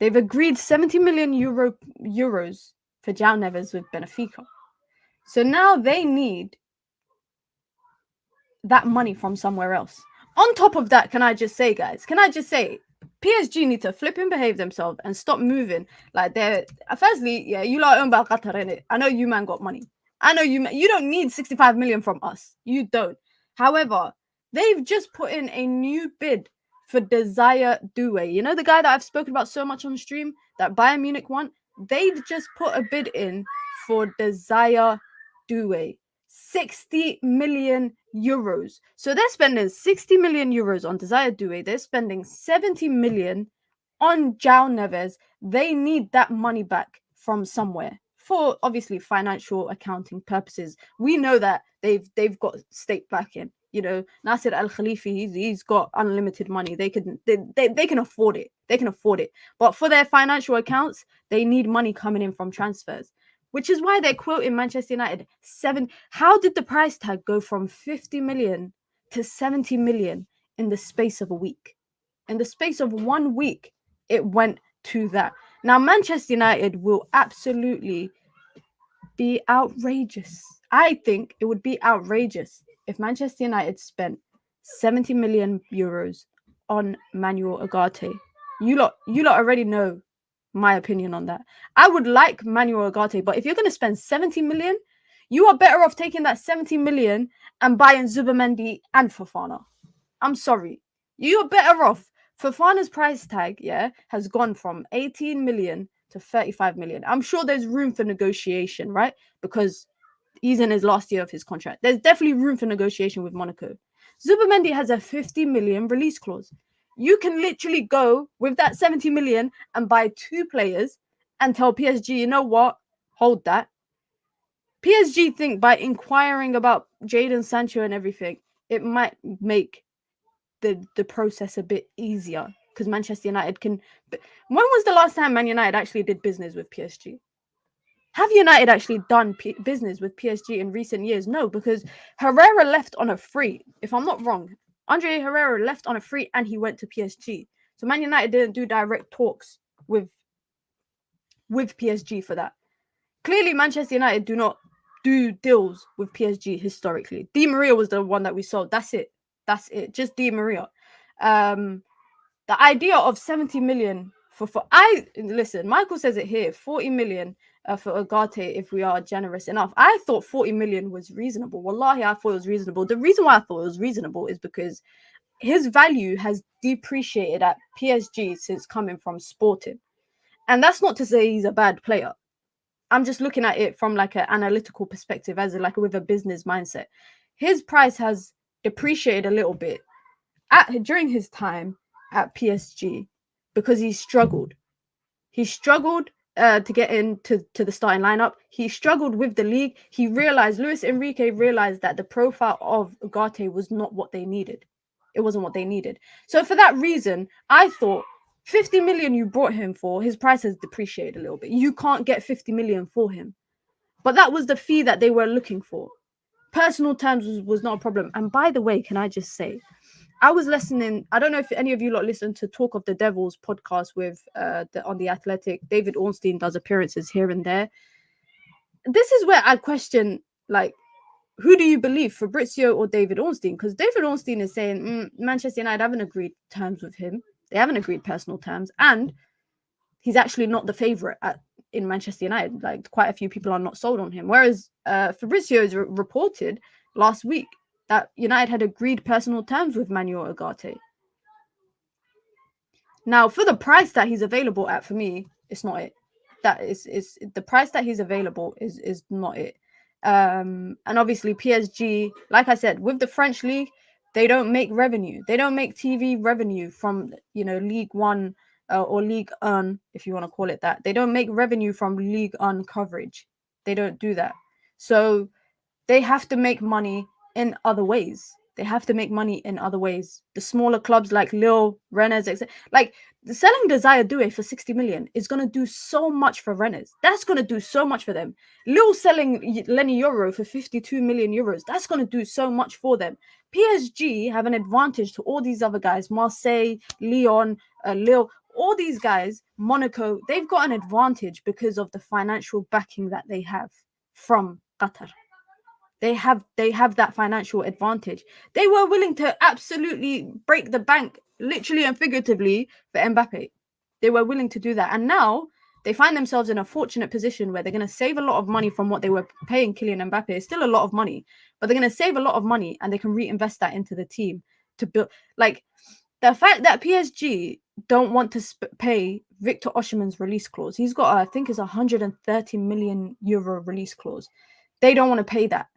They've agreed 70 million euros for João Neves with Benfica. So now they need that money from somewhere else. On top of that, can I just say, guys, PSG need to flip and behave themselves and stop moving like they're. Firstly, yeah, you lot own about Qatar, innit? I know you man got money. I know you don't need 65 million from us. You don't. However, they've just put in a new bid for Desire Doué. You know the guy that I've spoken about so much on stream that Bayern Munich want? They've just put a bid in for Desire Doué. 60 million euros. So they're spending 60 million euros on Desire Doué. They're spending 70 million on João Neves. They need that money back from somewhere for obviously financial accounting purposes. We know that they've got state backing. You know, Nasser Al Khalifi, he's got unlimited money. They can afford it. They can afford it. But for their financial accounts, they need money coming in from transfers. Which is why they're quoting Manchester United 7. How did the price tag go from 50 million to 70 million in the space of a week? In the space of 1 week, it went to that. Now, Manchester United will absolutely be outrageous. I think it would be outrageous if Manchester United spent 70 million euros on Manuel Ugarte. You lot already know my opinion on that. I would like Manuel Ugarte, but if you're going to spend 70 million, you are better off taking that 70 million and buying Zubimendi and Fofana. I'm sorry. You're better off. Fofana's price tag, has gone from 18 million to 35 million. I'm sure there's room for negotiation, right? Because he's in his last year of his contract. There's definitely room for negotiation with Monaco. Zubimendi has a 50 million release clause. You can literally go with that 70 million and buy 2 players and tell PSG, you know what? Hold that. PSG think by inquiring about Jadon Sancho and everything, it might make the process a bit easier because Manchester United can. When was the last time Man United actually did business with PSG? Have United actually done business with PSG in recent years? No, because Herrera left on a free. If I'm not wrong, Andre Herrera left on a free and he went to PSG. So Man United didn't do direct talks with PSG for that. Clearly, Manchester United do not do deals with PSG historically. Di Maria was the one that we sold. That's it. Just Di Maria. The idea of 70 million listen, Michael says it here, 40 million for Ugarte if we are generous enough. I thought 40 million was reasonable. Wallahi, I thought it was reasonable. The reason why I thought it was reasonable is because his value has depreciated at PSG since coming from Sporting. And that's not to say he's a bad player. I'm just looking at it from like an analytical perspective, as like with a business mindset. His price has depreciated a little bit during his time at PSG because he struggled. He struggled to get into the starting lineup. He struggled with the league. Luis Enrique realized that the profile of Ugarte was not what they needed. It wasn't what they needed. So for that reason, I thought 50 million you brought him for, his price has depreciated a little bit. You can't get 50 million for him. But that was the fee that they were looking for. Personal terms was not a problem. And by the way, can I just say, I was listening. I don't know if any of you lot listen to Talk of the Devils podcast with on the Athletic. David Ornstein does appearances here and there. This is where I question, like, who do you believe, Fabrizio or David Ornstein? Because David Ornstein is saying Manchester United haven't agreed terms with him. They haven't agreed personal terms, and he's actually not the favorite in Manchester United. Like, quite a few people are not sold on him. Whereas Fabrizio has reported last week that United had agreed personal terms with Manuel Ugarte. Now, for the price that he's available at, for me, it's not it. That is the price that he's available is not it. And obviously PSG, like I said, with the French league, they don't make revenue. They don't make TV revenue from, League One or League 1, if you want to call it that. They don't make revenue from League 1 coverage. They don't do that. So they have to make money in other ways. They have to make money in other ways. The smaller clubs like Lille, Rennes, etc. Like selling Desire Doué for 60 million is going to do so much for Rennes. That's going to do so much for them. Lille selling Lenny Euro for 52 million euros. That's going to do so much for them. PSG have an advantage to all these other guys. Marseille, Lyon, Lille, all these guys, Monaco, they've got an advantage because of the financial backing that they have from Qatar. They have that financial advantage. They were willing to absolutely break the bank, literally and figuratively, for Mbappe. They were willing to do that. And now they find themselves in a fortunate position where they're going to save a lot of money from what they were paying Kylian Mbappe. It's still a lot of money, but they're going to save a lot of money and they can reinvest that into the team to build. Like the fact that PSG don't want to pay Victor Osimhen's release clause. He's got, I think, it's 130 million euro release clause. They don't want to pay that.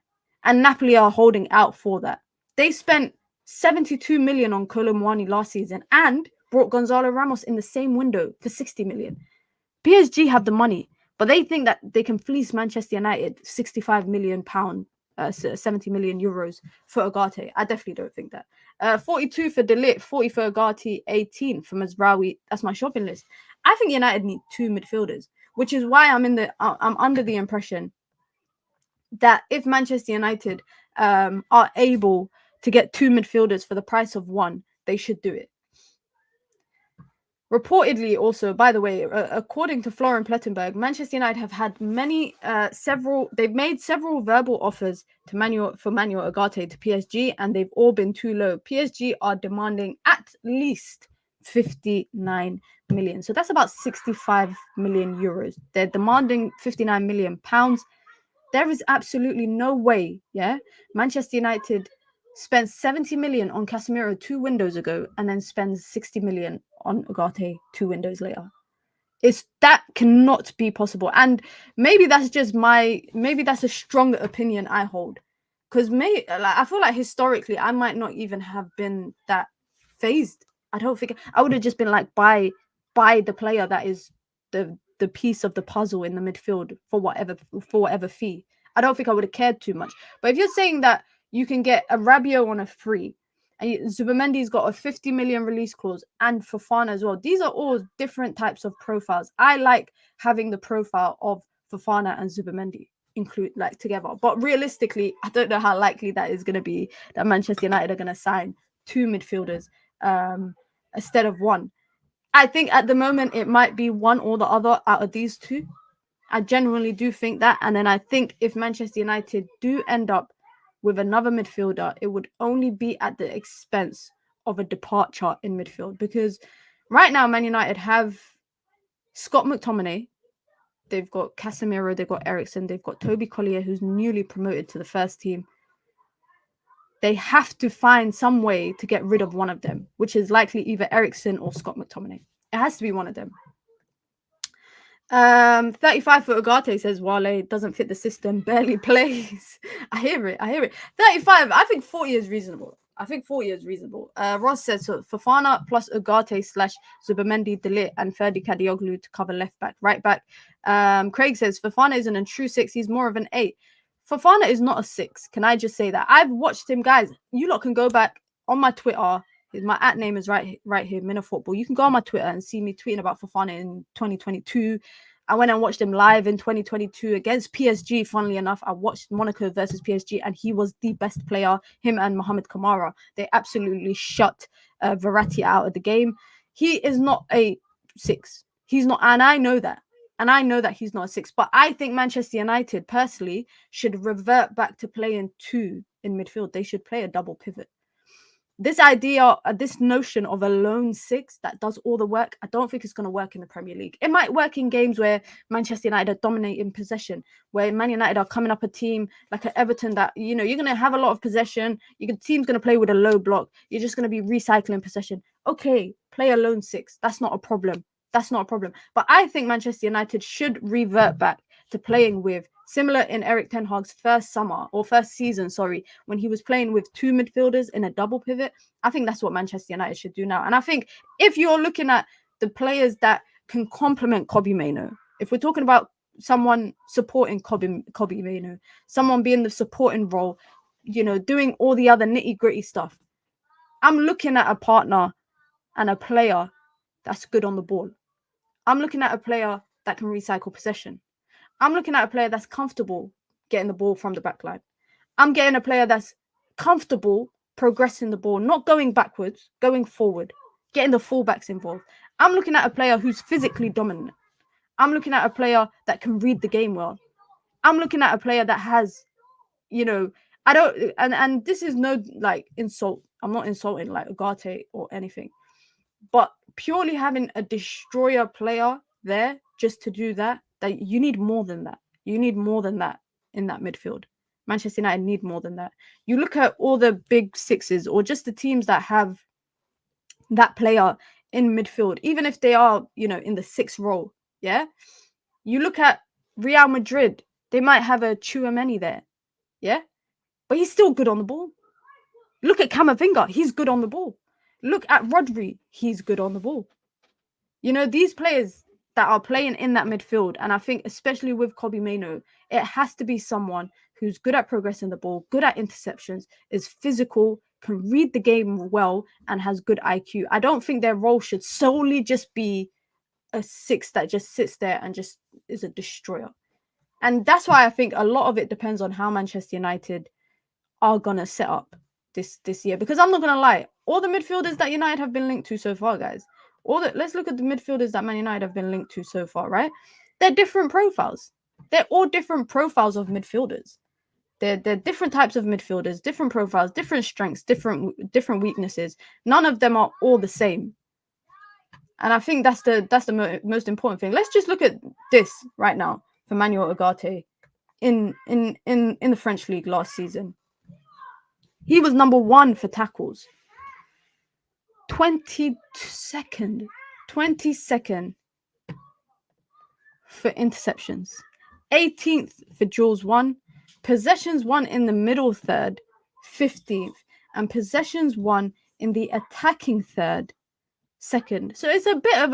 And Napoli are holding out for that. They spent 72 million on Kolo Muani last season and brought Gonzalo Ramos in the same window for 60 million. PSG have the money, but they think that they can fleece Manchester United 65 million pound, 70 million euros for Ugarte. I definitely don't think that. 42 for Ligt, 40 for Ugarte, 18 for Mazraoui. That's my shopping list. I think United need 2 midfielders, which is why I'm under the impression that if Manchester United are able to get 2 midfielders for the price of 1, they should do it. Reportedly, also, by the way, according to Florian Plettenberg, Manchester United have had they've made several verbal offers for Manuel Ugarte to PSG, and they've all been too low. PSG are demanding at least 59 million. So that's about 65 million euros. They're demanding 59 million pounds. There is absolutely no way, Manchester United spent 70 million on Casemiro 2 windows ago and then spends 60 million on Ugarte 2 windows later. That cannot be possible. And maybe that's a stronger opinion I hold. Because I feel like historically I might not even have been that phased. I don't think I would have just been like buy the player that is the piece of the puzzle in the midfield for whatever fee. I don't think I would have cared too much. But if you're saying that you can get a Rabiot on a free, and Zubimendi's got a 50 million release clause, and Fofana as well, these are all different types of profiles. I like having the profile of Fofana and Zubimendi together. But realistically, I don't know how likely that is going to be that Manchester United are going to sign 2 midfielders instead of 1. I think at the moment it might be one or the other out of these 2. I genuinely do think that. And then I think if Manchester United do end up with another midfielder, it would only be at the expense of a departure in midfield. Because right now, Man United have Scott McTominay, they've got Casemiro, they've got Eriksen, they've got Toby Collier, who's newly promoted to the first team. They have to find some way to get rid of one of them, which is likely either Eriksen or Scott McTominay. It has to be one of them. 35 for Ugarte, says Wale, doesn't fit the system, barely plays. I hear it. 35, I think 40 is reasonable. Ross says so Fofana plus Ugarte / Zubimendi, De Ligt, and Ferdi Kadioglu to cover left back, right back. Craig says Fofana isn't a true 6, he's more of an 8. Fofana is not a 6. Can I just say that? I've watched him, guys. You lot can go back on my Twitter. My @ name is right here, Minafootball. You can go on my Twitter and see me tweeting about Fofana in 2022. I went and watched him live in 2022 against PSG. Funnily enough, I watched Monaco versus PSG, and he was the best player. Him and Mohamed Kamara, they absolutely shut Verratti out of the game. He is not a 6. He's not, and I know that. And I know that he's not a 6. But I think Manchester United, personally, should revert back to playing 2 in midfield. They should play a double pivot. This idea, this notion of a lone 6 that does all the work, I don't think it's going to work in the Premier League. It might work in games where Manchester United are dominating possession, where Man United are coming up a team like an Everton that, you're going to have a lot of possession. Your team's going to play with a low block. You're just going to be recycling possession. Okay, play a lone 6. That's not a problem. But I think Manchester United should revert back to playing with, similar in Erik ten Hag's first season, when he was playing with 2 midfielders in a double pivot. I think that's what Manchester United should do now. And I think if you're looking at the players that can complement Kobbie Mainoo, if we're talking about someone supporting Kobbie Mainoo, someone being the supporting role, doing all the other nitty-gritty stuff. I'm looking at a partner and a player that's good on the ball. I'm looking at a player that can recycle possession. I'm looking at a player that's comfortable getting the ball from the back line. I'm getting a player that's comfortable progressing the ball, not going backwards, going forward, getting the fullbacks involved. I'm looking at a player who's physically dominant. I'm looking at a player that can read the game well. I'm looking at a player that has, I don't, and this is no like insult. I'm not insulting like Ugarte or anything, but purely having a destroyer player there just to do that you need more than that. You need more than that in that midfield. Manchester United need more than that. You look at all the big sixes or just the teams that have that player in midfield, even if they are, in the sixth role, yeah? You look at Real Madrid, they might have a Tchouaméni there, yeah? But he's still good on the ball. Look at Camavinga, he's good on the ball. Look at Rodri, he's good on the ball. These players that are playing in that midfield, and I think especially with Kobbie Mainoo, it has to be someone who's good at progressing the ball, good at interceptions, is physical, can read the game well, and has good IQ. I don't think their role should solely just be a six that just sits there and just is a destroyer. And that's why I think a lot of it depends on how Manchester United are going to set up this year. Because I'm not going to lie, all the midfielders that United have been linked to so far, guys, let's look at the midfielders that Man United have been linked to so far, right? They're different profiles. They're all different profiles of midfielders. They're different types of midfielders, different profiles, different strengths, different weaknesses. None of them are all the same. And I think that's the most important thing. Let's just look at this right now for Manuel Ugarte in the French league last season. He was number 1 for tackles. 22nd for interceptions. 18th for duels won. Possessions won in the middle third, 15th. And possessions won in the attacking third, 2nd. So it's a bit of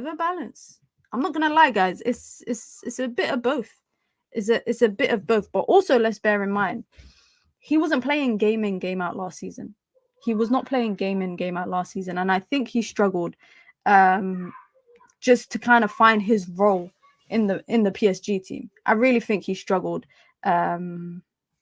a balance. I'm not gonna lie, guys. It's a bit of both. It's a bit of both. But also, let's bear in mind, he wasn't playing game in, game out last season. He was not playing game in, game out last season. And I think he struggled just to kind of find his role in the PSG team. I really think he struggled to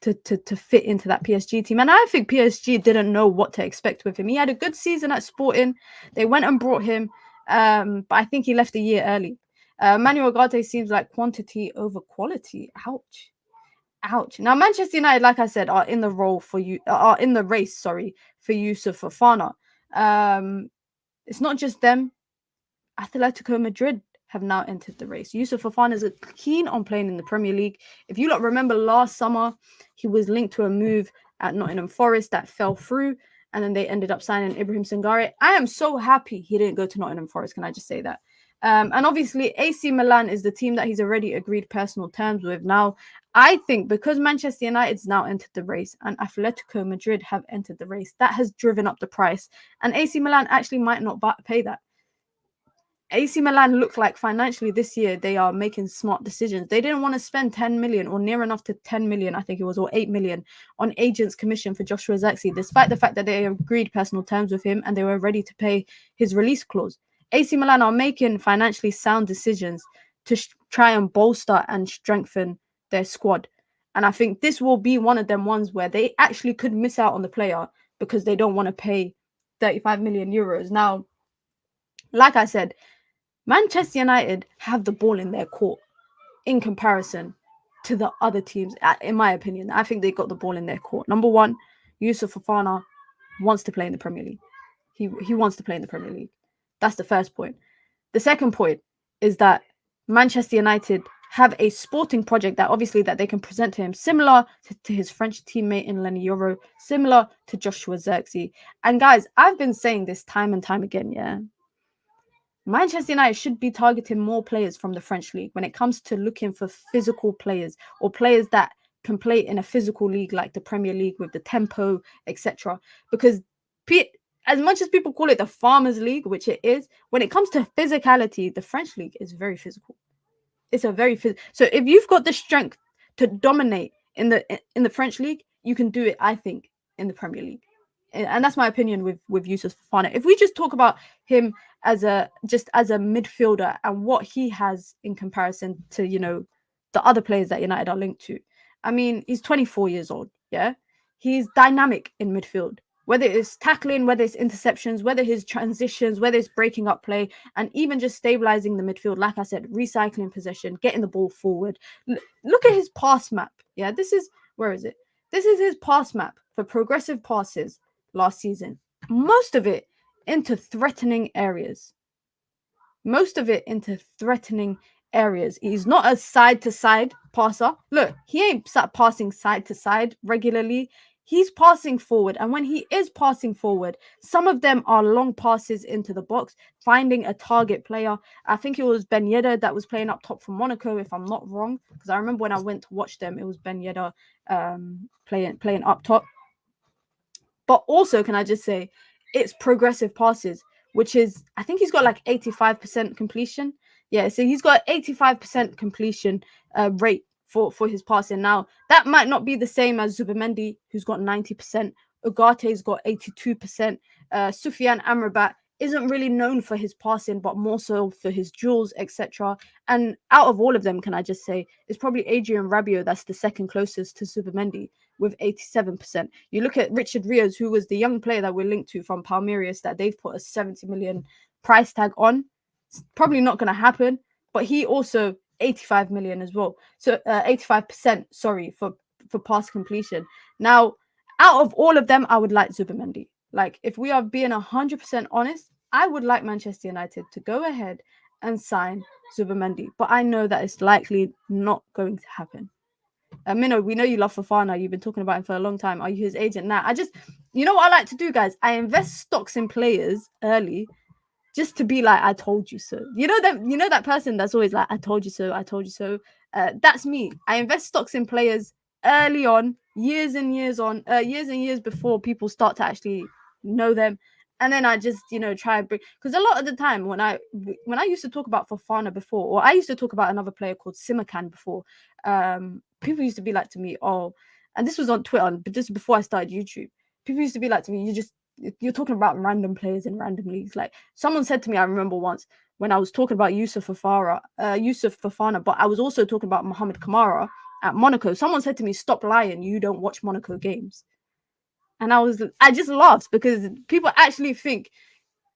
fit into that PSG team. And I think PSG didn't know what to expect with him. He had a good season at Sporting. They went and brought him, but I think he left a year early. Manuel Ugarte seems like quantity over quality. Ouch. Now, Manchester United, like I said, are in the race for Yusuf Fofana. It's not just them. Atletico Madrid have now entered the race. Yusuf Fofana is keen on playing in the Premier League. If you lot remember last summer, he was linked to a move at Nottingham Forest that fell through, and then they ended up signing Ibrahim Sangare. I am so happy he didn't go to Nottingham Forest. Can I just say that? And obviously, AC Milan is the team that he's already agreed personal terms with. Now, I think because Manchester United's now entered the race and Atletico Madrid have entered the race, that has driven up the price. And AC Milan actually might not pay that. AC Milan look like financially this year they are making smart decisions. They didn't want to spend 10 million or near enough to 10 million, I think it was, or 8 million on agent's commission for Joshua Zirkzee, despite the fact that they agreed personal terms with him and they were ready to pay his release clause. AC Milan are making financially sound decisions to try and bolster and strengthen their squad. And I think this will be one of them ones where they actually could miss out on the player because they don't want to pay 35 million euros. Now, like I said, Manchester United have the ball in their court in comparison to the other teams, in my opinion. I think they got the ball in their court. Number 1, Yusuf Fofana wants to play in the Premier League. He wants to play in the Premier League. That's the first point. The second point is that Manchester United have a sporting project that obviously that they can present to him, similar to his French teammate in Lenny Yoro, similar to Joshua Zirkzee. And guys, I've been saying this time and time again, yeah. Manchester United should be targeting more players from the French league when it comes to looking for physical players or players that can play in a physical league like the Premier League with the tempo, etc. Because as much as people call it the Farmers League, which it is, when it comes to physicality, the French league is very physical. It's a very physical. So if you've got the strength to dominate in the French league, you can do it, I think, in the Premier League. And that's my opinion with Youssouf Fofana. If we just talk about him as a midfielder and what he has in comparison to, you know, the other players that United are linked to. I mean, he's 24 years old, yeah? He's dynamic in midfield. Whether it's tackling, whether it's interceptions, whether his transitions, whether it's breaking up play, and even just stabilizing the midfield, like I said, recycling possession, getting the ball forward. Look at his pass map. Yeah, where is it? This is his pass map for progressive passes last season. Most of it into threatening areas. Most of it into threatening areas. He's not a side-to-side passer. Look, he ain't passing side-to-side regularly. He's passing forward. And when he is passing forward, some of them are long passes into the box, finding a target player. I think it was Ben Yedder that was playing up top for Monaco, if I'm not wrong. Because I remember when I went to watch them, it was Ben Yedder playing up top. But also, can I just say, it's progressive passes, which is, I think he's got like 85% completion. Yeah, so he's got 85% completion rate for his passing. Now, that might not be the same as Zubimendi, who's got 90%. Ugarte's got 82%. Soufiane Amrabat isn't really known for his passing, but more so for his duels, etc. And out of all of them, can I just say, it's probably Adrien Rabiot that's the second closest to Zubimendi with 87%. You look at Richard Rios, who was the young player that we're linked to from Palmeiras that they've put a 70 million price tag on. It's probably not going to happen, but he also 85 million as well. So 85%, sorry, for pass completion. Now, out of all of them, I would like Zubimendi. Like, if we are being 100% honest, I would like Manchester United to go ahead and sign Zubimendi, but I know that it's likely not going to happen. Mino, we know you love Fofana. You've been talking about him for a long time. Are you his agent now? You know what I like to do, guys? I invest stocks in players early just to be like, I told you so. You know that person that's always like, I told you so, I told you so. That's me. I invest stocks in players early on, years and years before people start to actually know them. And then I just, try to bring, because a lot of the time when I used to talk about Fofana before, or I used to talk about another player called Simakan before, people used to be like to me, oh, and this was on Twitter, but this is before I started YouTube. People used to be like to me, you're talking about random players in random leagues. Like someone said to me, I remember once when I was talking about Youssouf Fofana, but I was also talking about Mohamed Kamara at Monaco. Someone said to me, stop lying, you don't watch Monaco games. And I just laughed because people actually think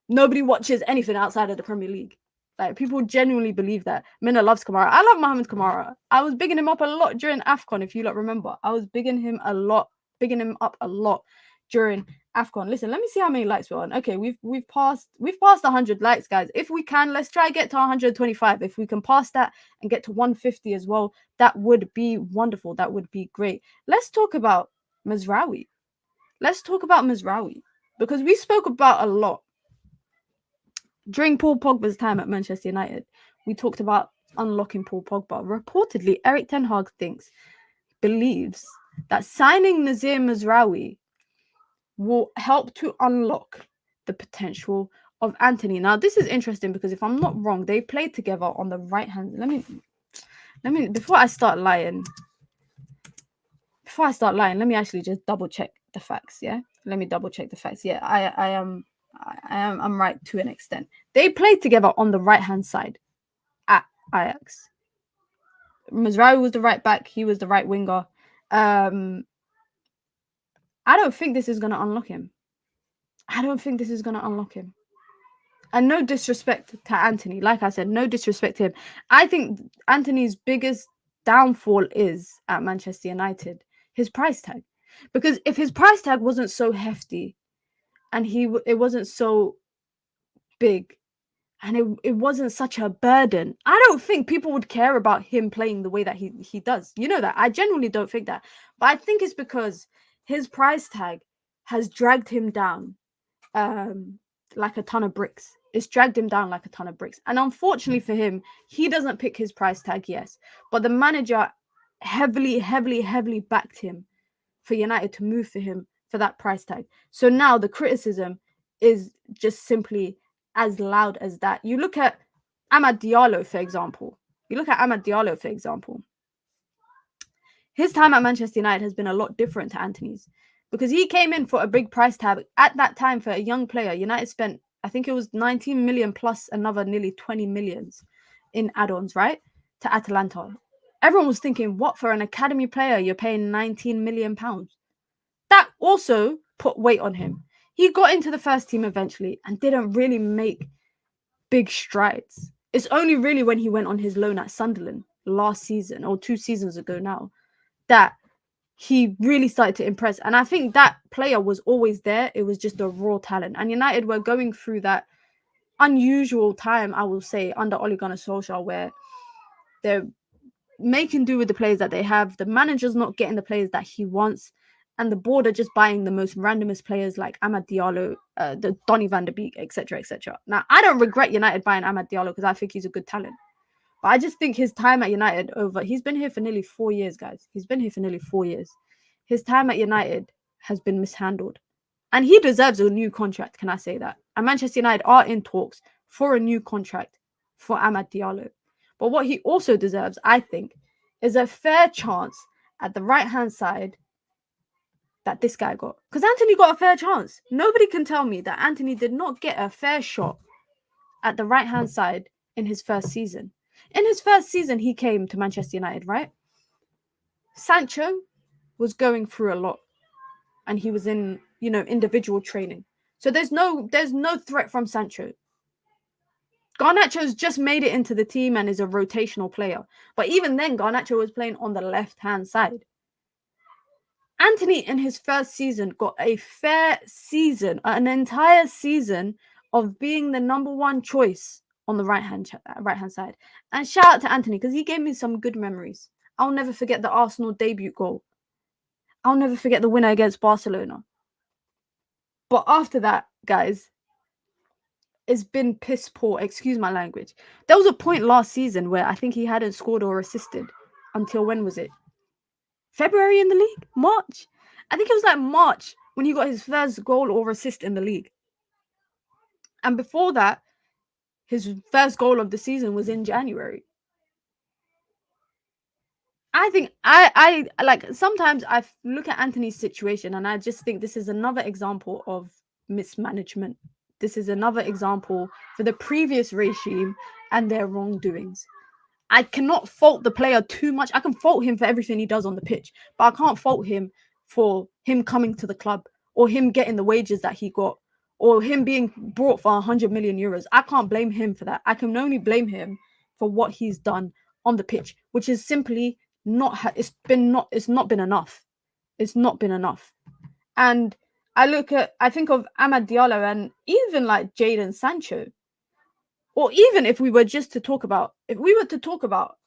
nobody watches anything outside of the Premier League. Like people genuinely believe that. Mina loves Kamara. I love Mohamed Kamara. I was bigging him up a lot during AFCON, if you lot remember. I was bigging him up a lot during AFCON. Listen, let me see how many likes we're on. Okay, we've passed 100 likes, guys. If we can, let's try get to 125. If we can pass that and get to 150 as well, that would be wonderful. That would be great. Let's talk about Mazraoui. Because we spoke about a lot during Paul Pogba's time at Manchester United. We talked about unlocking Paul Pogba. Reportedly, Erik ten Hag believes that signing Nazir Mazraoui will help to unlock the potential of Antony. Now, this is interesting because if I'm not wrong, they played together on the right hand. Let me before I start lying, let me actually just double check the facts. Yeah, let me double check the facts. Yeah, I'm right to an extent. They played together on the right hand side at Ajax. Mazraoui was the right back. He was the right winger. I don't think this is going to unlock him. And no disrespect to Antony. Like I said, no disrespect to him. I think Antony's biggest downfall is at Manchester United, his price tag. Because if his price tag wasn't so hefty and it wasn't so big and it wasn't such a burden, I don't think people would care about him playing the way that he does. You know that. I genuinely don't think that. But I think it's because his price tag has dragged him down like a ton of bricks. It's dragged him down like a ton of bricks. And unfortunately for him, he doesn't pick his price tag, yes. But the manager heavily backed him for United to move for him for that price tag. So now the criticism is just simply as loud as that. You look at Amad Diallo, for example. his time at Manchester United has been a lot different to Antony's, because he came in for a big price tag. At that time, for a young player, United spent, I think it was 19 million plus another nearly 20 millions in add-ons, right, to Atalanta. Everyone was thinking, what, for an academy player, you're paying 19 million pounds? That also put weight on him. He got into the first team eventually and didn't really make big strides. It's only really when he went on his loan at Sunderland last season, or 2 seasons ago now, that he really started to impress. And I think that player was always there. It was just a raw talent. And United were going through that unusual time, I will say, under Ole Gunnar Solskjaer, where they're making do with the players that they have. The manager's not getting the players that he wants. And the board are just buying the most randomest players like Amad Diallo, the Donny van der Beek, etc., etc. Now, I don't regret United buying Amad Diallo because I think he's a good talent. But I just think his time at United he's been here for nearly 4 years, guys. He's been here for nearly 4 years. His time at United has been mishandled. And he deserves a new contract, can I say that? And Manchester United are in talks for a new contract for Amad Diallo. But what he also deserves, I think, is a fair chance at the right-hand side that this guy got. Because Antony got a fair chance. Nobody can tell me that Antony did not get a fair shot at the right-hand side in his first season. In his first season, he came to Manchester United, right? Sancho was going through a lot. And he was in, individual training. So there's no threat from Sancho. Garnacho's just made it into the team and is a rotational player. But even then, Garnacho was playing on the left-hand side. Antony, in his first season, got a fair season, an entire season of being the number one choice on the right-hand side. And shout out to Antony, because he gave me some good memories. I'll never forget the Arsenal debut goal. I'll never forget the winner against Barcelona. But after that, guys, it's been piss poor. Excuse my language. There was a point last season where I think he hadn't scored or assisted until, when was it? February in the league? March? I think it was like March when he got his first goal or assist in the league. And before that, his first goal of the season was in January. I think I like, sometimes I look at Antony's situation and I just think this is another example of mismanagement. This is another example for the previous regime and their wrongdoings. I cannot fault the player too much. I can fault him for everything he does on the pitch, but I can't fault him for him coming to the club or him getting the wages that he got or him being brought for 100 million euros. I can't blame him for that. I can only blame him for what he's done on the pitch, which is simply it's not been enough. It's not been enough. And I think of Amad Diallo and even like Jadon Sancho, or even if we were to talk about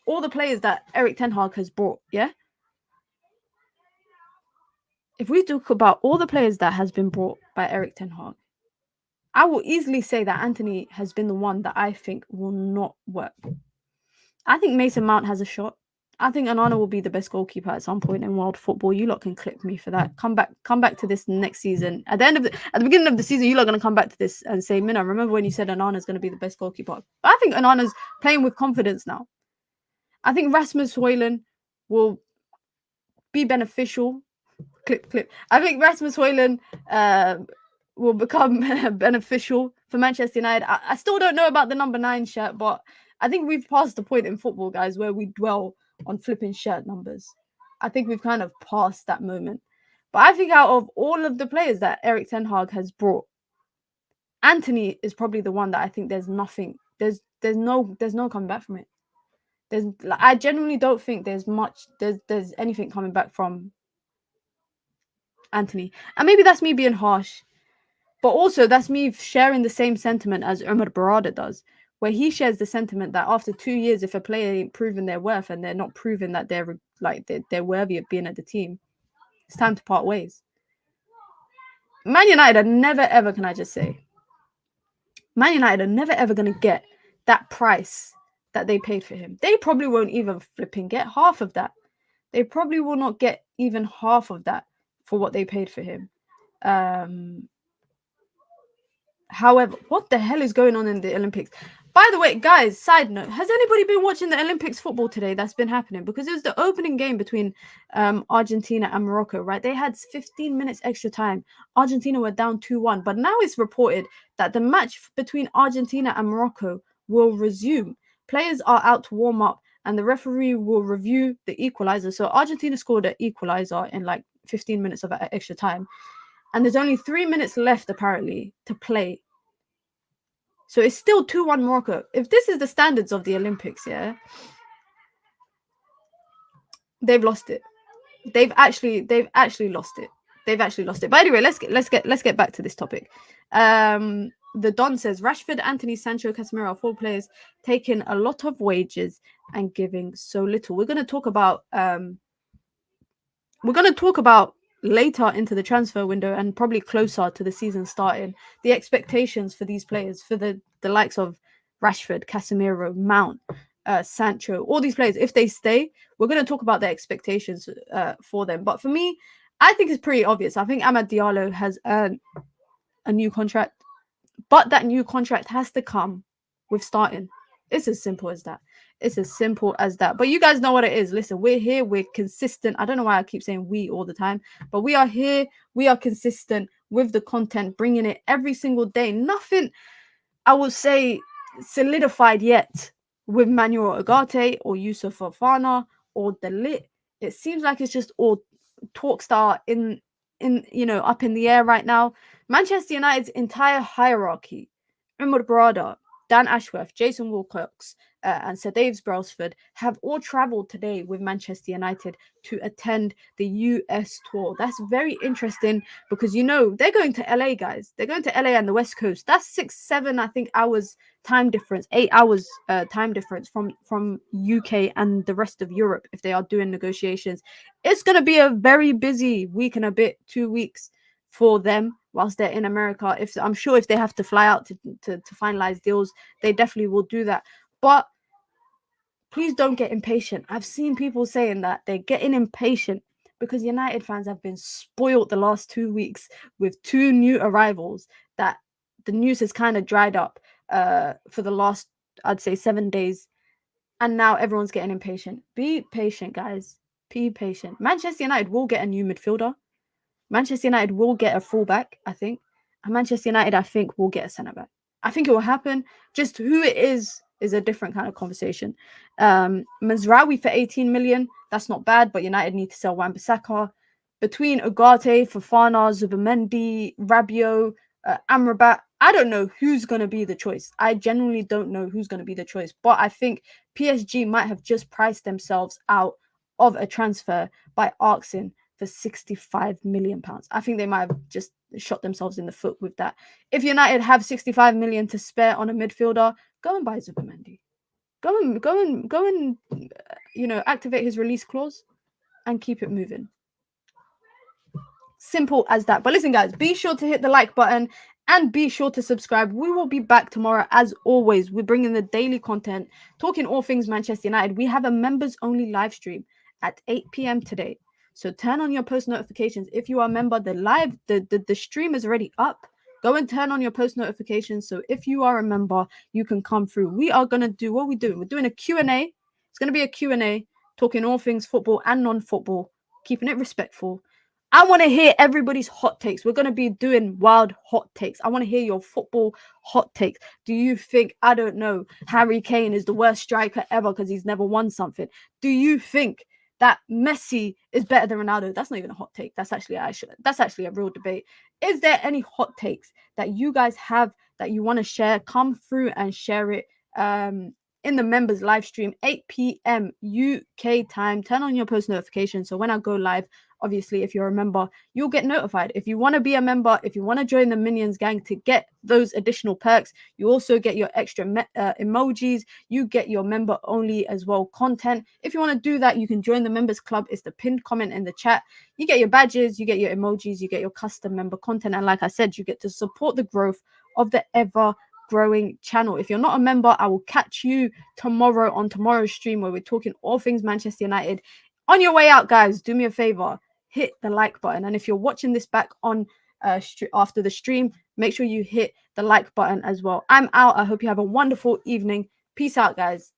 all the players that Erik ten Hag has brought, yeah? If we talk about all the players that has been brought by Erik ten Hag, I will easily say that Antony has been the one that I think will not work. I think Mason Mount has a shot. I think Onana will be the best goalkeeper at some point in world football. You lot can clip me for that. Come back to this next season. At the beginning of the season, you lot are going to come back to this and say, Mina, remember when you said Onana's going to be the best goalkeeper? But I think Onana's playing with confidence now. I think Rasmus Hojlund will be beneficial. Clip. I think Rasmus Hojlund will become beneficial for Manchester United. I still don't know about the number 9 shirt, but I think we've passed the point in football, guys, where we dwell on flipping shirt numbers. I think we've kind of passed that moment. But I think out of all of the players that Erik ten Hag has brought, Antony is probably the one that I think there's no coming back from it. I genuinely don't think there's anything coming back from Antony. And maybe that's me being harsh, but also that's me sharing the same sentiment as Omar Barada does, where he shares the sentiment that after 2 years, if a player ain't proven their worth and they're not proving that they're worthy of being at the team, it's time to part ways. Man United are never ever, can I just say, Man United are never ever going to get that price that they paid for him. They probably won't even flipping get half of that. They probably will not get even half of that for what they paid for him. However, what the hell is going on in the Olympics? By the way, guys, side note, has anybody been watching the Olympics football today that's been happening? Because it was the opening game between Argentina and Morocco, right? They had 15 minutes extra time. Argentina were down 2-1, but now it's reported that the match between Argentina and Morocco will resume. Players are out to warm up and the referee will review the equalizer. So Argentina scored an equalizer in like 15 minutes of extra time. And there's only 3 minutes left, apparently, to play. So it's still 2-1 Morocco. If this is the standards of the Olympics, yeah, they've lost it. They've actually lost it. They've actually lost it. But anyway, let's get back to this topic. The Don says Rashford, Anthony, Sancho, Casemiro are 4 players taking a lot of wages and giving so little. We're going to talk about later into the transfer window and probably closer to the season starting, the expectations for these players, for the likes of Rashford, Casemiro, Mount, Sancho, all these players. If they stay, we're going to talk about the expectations for them. But for me, I think it's pretty obvious. I think Amad Diallo has earned a new contract, but that new contract has to come with starting. It's as simple as that. It's as simple as that. But you guys know what it is. Listen, we're here. We're consistent. I don't know why I keep saying we all the time, but we are here. We are consistent with the content, bringing it every single day. Nothing, I would say, solidified yet with Manuel Ugarte or Yusuf Fofana or the Ligt. It seems like it's just all talks that are in up in the air right now. Manchester United's entire hierarchy, Umar Barada, Dan Ashworth, Jason Wilcox, and Sir Daves Brailsford have all travelled today with Manchester United to attend the US tour. That's very interesting because, they're going to LA, guys. They're going to LA and the West Coast. That's 6-7, I think, hours time difference, 8 hours time difference from UK and the rest of Europe if they are doing negotiations. It's going to be a very busy week and a bit, 2 weeks for them whilst they're in America. I'm sure if they have to fly out to finalize deals, they definitely will do that. But please don't get impatient. I've seen people saying that they're getting impatient because United fans have been spoiled the last 2 weeks with 2 new arrivals that the news has kind of dried up for the last, I'd say, 7 days. And now everyone's getting impatient. Be patient, guys. Be patient. Manchester United will get a new midfielder. Manchester United will get a fullback, I think. And Manchester United, I think, will get a centre-back. I think it will happen. Just who it is a different kind of conversation. Mazraoui for 18 million. That's not bad, but United need to sell Wan-Bissaka. Between Ugarte, Fofana, Zubimendi, Rabiot, Amrabat, I don't know who's going to be the choice. I genuinely don't know who's going to be the choice. But I think PSG might have just priced themselves out of a transfer by asking for £65 million. I think they might have just shot themselves in the foot with that. If United have 65 million to spare on a midfielder, go and buy Zubimendi. Go and activate his release clause and keep it moving. Simple as that. But listen, guys, be sure to hit the like button and be sure to subscribe. We will be back tomorrow as always. We're bringing the daily content, talking all things Manchester United. We have a members only live stream at 8 p.m. today. So turn on your post notifications. If you are a member, the stream is already up. Go and turn on your post notifications. So if you are a member, you can come through. We are going to do what we're doing. We're doing a Q&A. It's going to be a Q&A, talking all things football and non-football, keeping it respectful. I want to hear everybody's hot takes. We're going to be doing wild hot takes. I want to hear your football hot takes. Do you think, I don't know, Harry Kane is the worst striker ever because he's never won something? Do you think that Messi is better than Ronaldo? That's not even a hot take. That's actually a real debate. Is there any hot takes that you guys have that you want to share? Come through and share it in the members live stream, 8 p.m. UK time. Turn on your post notifications so when I go live, obviously, if you're a member, you'll get notified. If you want to be a member, if you want to join the Minions gang to get those additional perks, you also get your extra emojis. You get your member only as well content. If you want to do that, you can join the members club. It's the pinned comment in the chat. You get your badges, you get your emojis, you get your custom member content. And like I said, you get to support the growth of the ever-growing channel. If you're not a member, I will catch you tomorrow on tomorrow's stream where we're talking all things Manchester United. On your way out, guys, do me a favor. Hit the like button. And if you're watching this back on after the stream. Make sure you hit the like button as well. I'm out. I hope you have a wonderful evening. Peace out, guys.